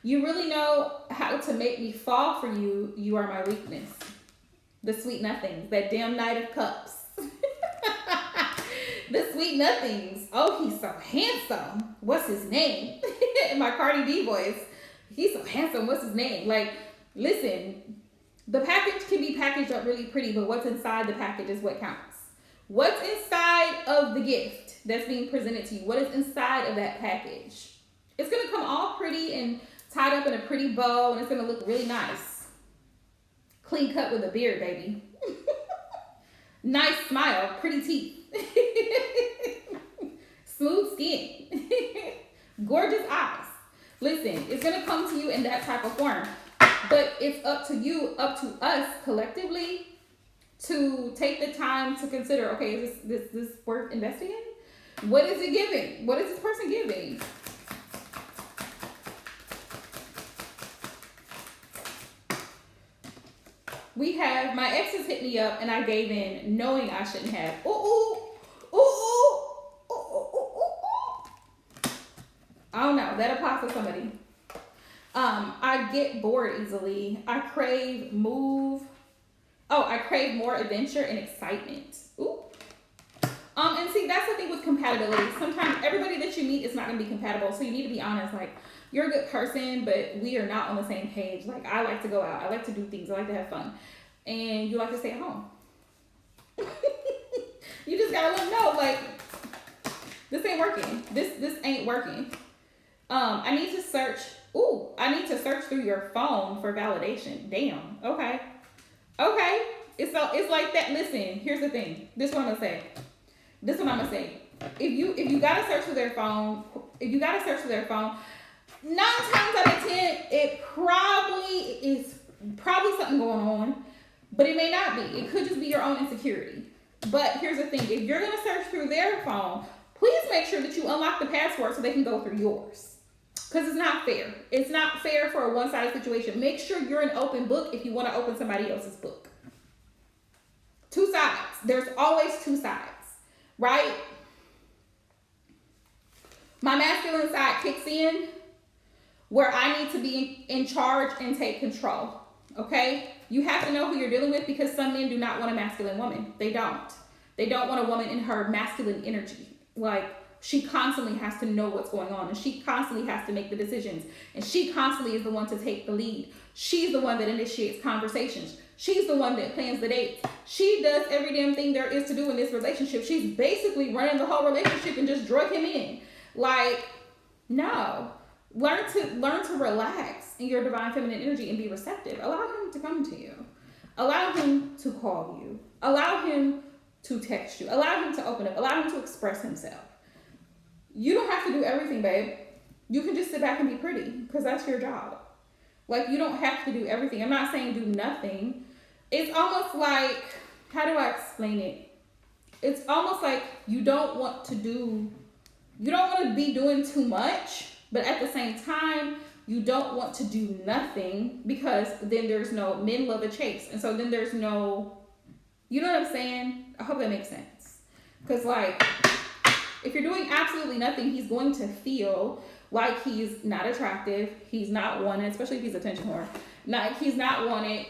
You really know how to make me fall for you. You are my weakness. The sweet nothings, that damn Knight of Cups. The sweet nothings. Oh, he's so handsome. What's his name? In my Cardi B voice. He's so handsome. What's his name? Like, listen. The package can be packaged up really pretty, but what's inside the package is what counts. What's inside of the gift that's being presented to you? What is inside of that package? It's going to come all pretty and tied up in a pretty bow, and it's going to look really nice. Clean cut with a beard, baby. Nice smile, pretty teeth. Smooth skin. Gorgeous eyes. Listen, it's going to come to you in that type of form. But it's up to you, up to us collectively to take the time to consider, okay, is this worth investing in? What is it giving? What is this person giving? We have, my exes hit me up and I gave in knowing I shouldn't have. I don't know, that applies to somebody. I get bored easily. I crave more adventure and excitement. Ooh. And see, that's the thing with compatibility. Sometimes everybody that you meet is not going to be compatible. So you need to be honest. Like, you're a good person, but we are not on the same page. Like, I like to go out. I like to do things. I like to have fun. And you like to stay at home. You just got to let them know, like, this ain't working. This ain't working. I need to search through your phone for validation. Damn. Okay. It's like that. Listen, here's the thing. This is what I'm gonna say. If you gotta search for their phone, 9 times out of 10, it probably something going on, but it may not be. It could just be your own insecurity. But here's the thing. If you're gonna search through their phone, please make sure that you unlock the password so they can go through yours. Because it's not fair. It's not fair for a one-sided situation. Make sure you're an open book if you want to open somebody else's book. 2 sides. There's always 2 sides, right? My masculine side kicks in where I need to be in charge and take control, okay? You have to know who you're dealing with, because some men do not want a masculine woman. They don't. They don't want a woman in her masculine energy. Like, she constantly has to know what's going on, and she constantly has to make the decisions, and she constantly is the one to take the lead. She's the one that initiates conversations. She's the one that plans the dates. She does every damn thing there is to do in this relationship. She's basically running the whole relationship and just drug him in. Like, no. Learn to relax in your divine feminine energy and be receptive. Allow him to come to you. Allow him to call you. Allow him to text you. Allow him to open up. Allow him to express himself. You don't have to do everything, babe. You can just sit back and be pretty, because that's your job. Like, you don't have to do everything. I'm not saying do nothing. It's almost like, how do I explain it? It's almost like you don't want to be doing too much, but at the same time, you don't want to do nothing, because then there's no, men love a chase. And so then there's no You know what I'm saying? I hope that makes sense. Because, like, if you're doing absolutely nothing, he's going to feel like he's not attractive. He's not wanted, especially if he's a attention whore. He's not wanted.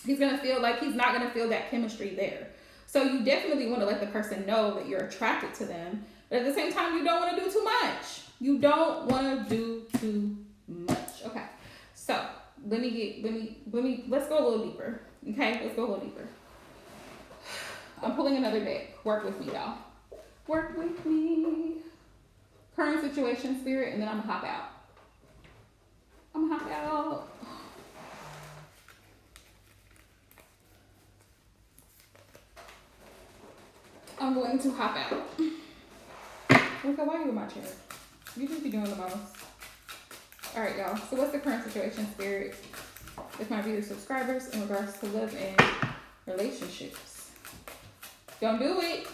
He's going to feel like he's not going to feel that chemistry there. So you definitely want to let the person know that you're attracted to them. But at the same time, you don't want to do too much. You don't want to do too much. Okay. So let's go a little deeper. Okay, let's go a little deeper. I'm pulling another deck. Work with me, y'all. Work with me. Current situation, spirit, and then I'm gonna hop out. I'm going to hop out. Luca, why are you in my chair? You just be doing the most. All right, y'all. So what's the current situation, spirit, with my viewers, subscribers in regards to love and relationships? Don't do it.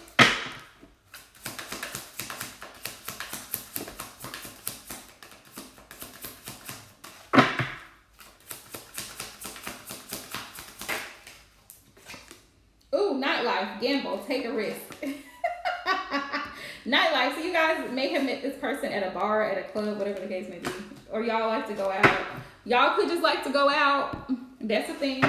Ooh, nightlife, gamble, take a risk. Nightlife. So you guys may have met this person at a bar, at a club, whatever the case may be. Or y'all like to go out. Y'all could just like to go out. That's the thing.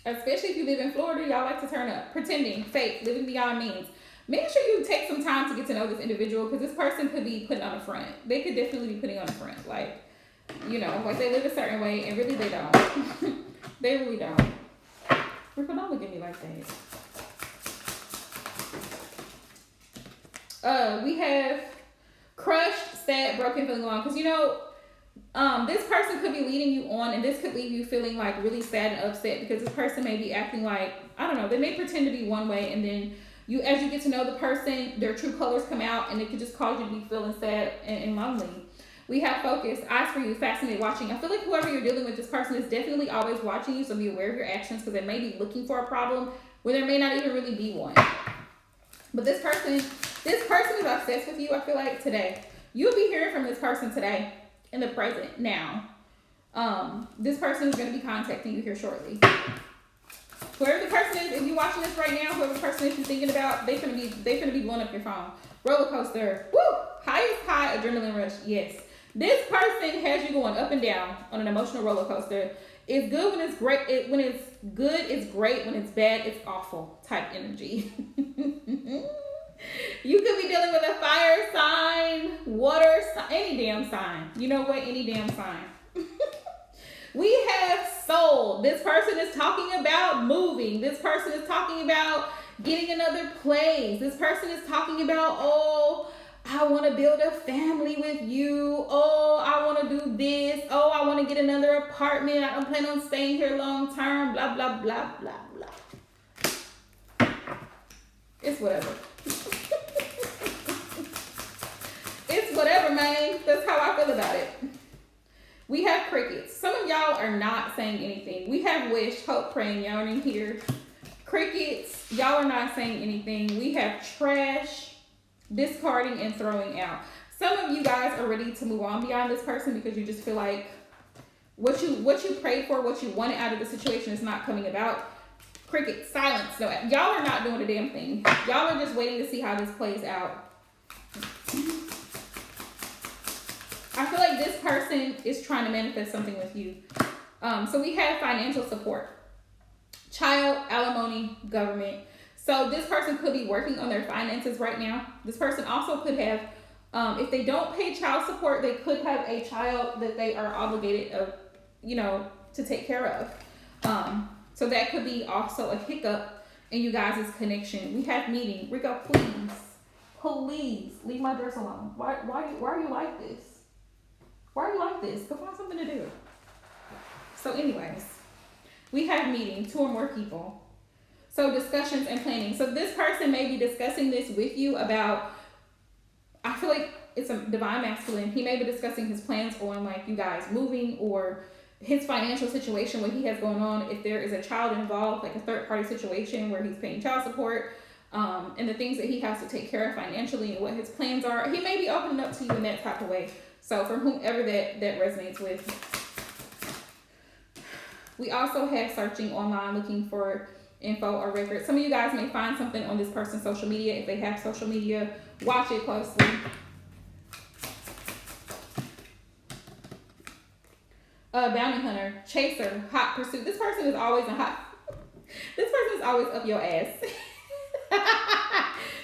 Especially if you live in Florida, y'all like to turn up. Pretending, fake, living beyond means. Make sure you take some time to get to know this individual, because this person could be putting on a front. They could definitely be putting on a front. Like, you know, like they live a certain way and really they don't. They really don't. Rico, don't look at me like that. We have crushed, sad, broken, feeling alone. Because, you know, this person could be leading you on, and this could leave you feeling like really sad and upset, because this person may be acting like, I don't know, they may pretend to be one way, and then as you get to know the person, their true colors come out, and it could just cause you to be feeling sad and lonely. We have focus, eyes for you, fascinated, watching. I feel like whoever you're dealing with, this person is definitely always watching you, so be aware of your actions, because they may be looking for a problem where there may not even really be one. But this person is obsessed with you, I feel like, today. You'll be hearing from this person today, in the present, now. This person is going to be contacting you here shortly. Whoever the person is, if you're watching this right now, whoever the person is you're thinking about, they finna be blowing up your phone. Roller coaster. Woo! Highest high adrenaline rush. Yes. This person has you going up and down on an emotional roller coaster. It's good when it's great. When it's good, it's great. When it's bad, it's awful type energy. You could be dealing with a fire sign, water sign, any damn sign. You know what? Any damn sign. We have soul. This person is talking about moving. This person is talking about getting another place. This person is talking about, oh, I want to build a family with you. Oh, I want to do this. Oh, I want to get another apartment. I don't plan on staying here long term. Blah, blah, blah, blah, blah. It's whatever. It's whatever, man. That's how I feel about it. We have crickets. Some of y'all are not saying anything. We have wish, hope, praying. Y'all are in here. Crickets. Y'all are not saying anything. We have trash, discarding, and throwing out. Some of you guys are ready to move on beyond this person because you just feel like what you prayed for, what you wanted out of the situation is not coming about. Cricket, silence. No, y'all are not doing a damn thing. Y'all are just waiting to see how this plays out. I feel like this person is trying to manifest something with you. So we have financial support, child, alimony, government. So this person could be working on their finances right now. This person also could have, if they don't pay child support, they could have a child that they are obligated to take care of. So that could be also a hiccup in you guys' connection. We have meeting. Rico, please leave my dress alone. Why are you like this? Why are you like this? Go find something to do. So anyways, we have meeting, 2 or more people. So discussions and planning. So this person may be discussing this with you about, I feel like it's a divine masculine. He may be discussing his plans on like you guys moving or his financial situation, what he has going on. If there is a child involved, like a third party situation where he's paying child support, and the things that he has to take care of financially and what his plans are, he may be opening up to you in that type of way. So from whomever that resonates with. We also have searching online looking for info or records. Some of you guys may find something on this person's social media. If they have social media, watch it closely. Bounty hunter, chaser, hot pursuit. This person is always this person is always up your ass.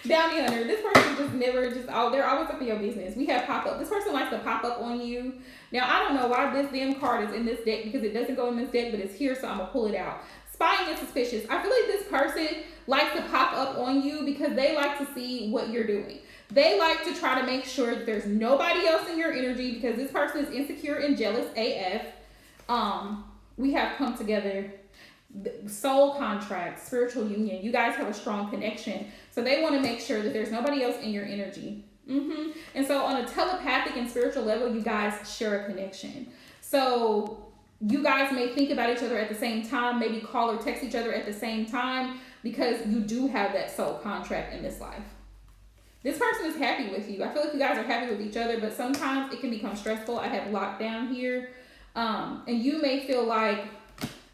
Bounty hunter, this person they're always up in your business. We have pop up. This person likes to pop up on you. Now, I don't know why this damn card is in this deck because it doesn't go in this deck, but it's here, so I'm gonna pull it out. Spying and suspicious. I feel like this person likes to pop up on you because they like to see what you're doing. They like to try to make sure that there's nobody else in your energy because this person is insecure and jealous AF. We have come together, soul contract, spiritual union. You guys have a strong connection. So they want to make sure that there's nobody else in your energy. And so on a telepathic and spiritual level, you guys share a connection. So you guys may think about each other at the same time, maybe call or text each other at the same time because you do have that soul contract in this life. This person is happy with you. I feel like you guys are happy with each other, but sometimes it can become stressful. I have lockdown here. And you may feel like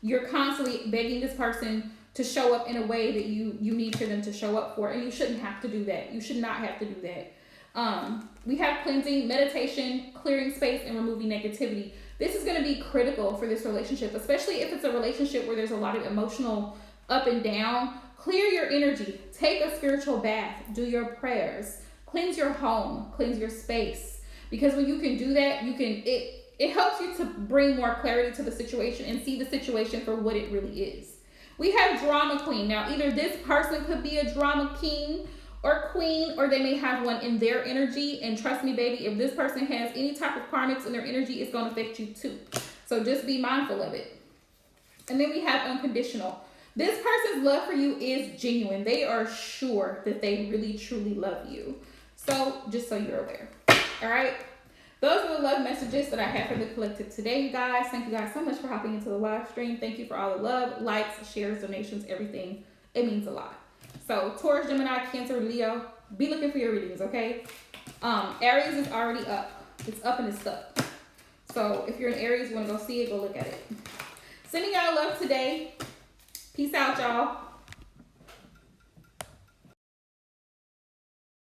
you're constantly begging this person to show up in a way that you need for them to show up for. And you shouldn't have to do that. You should not have to do that. We have cleansing, meditation, clearing space, and removing negativity. This is going to be critical for this relationship, especially if it's a relationship where there's a lot of emotional up and down. Clear your energy. Take a spiritual bath. Do your prayers. Cleanse your home. Cleanse your space. Because when you can do that, it helps you to bring more clarity to the situation and see the situation for what it really is. We have drama queen. Now, either this person could be a drama king or queen, or they may have one in their energy. And trust me, baby, if this person has any type of karmics in their energy, it's going to affect you too. So just be mindful of it. And then we have unconditional. This person's love for you is genuine. They are sure that they really, truly love you. So just so you're aware. All right. Those are the love messages that I have for the collective today, you guys. Thank you guys so much for hopping into the live stream. Thank you for all the love, likes, shares, donations, everything. It means a lot. So Taurus, Gemini, Cancer, Leo, be looking for your readings, okay? Aries is already up. It's up and it's stuck. So if you're in Aries, you want to go see it, go look at it. Sending y'all love today. Peace out, y'all.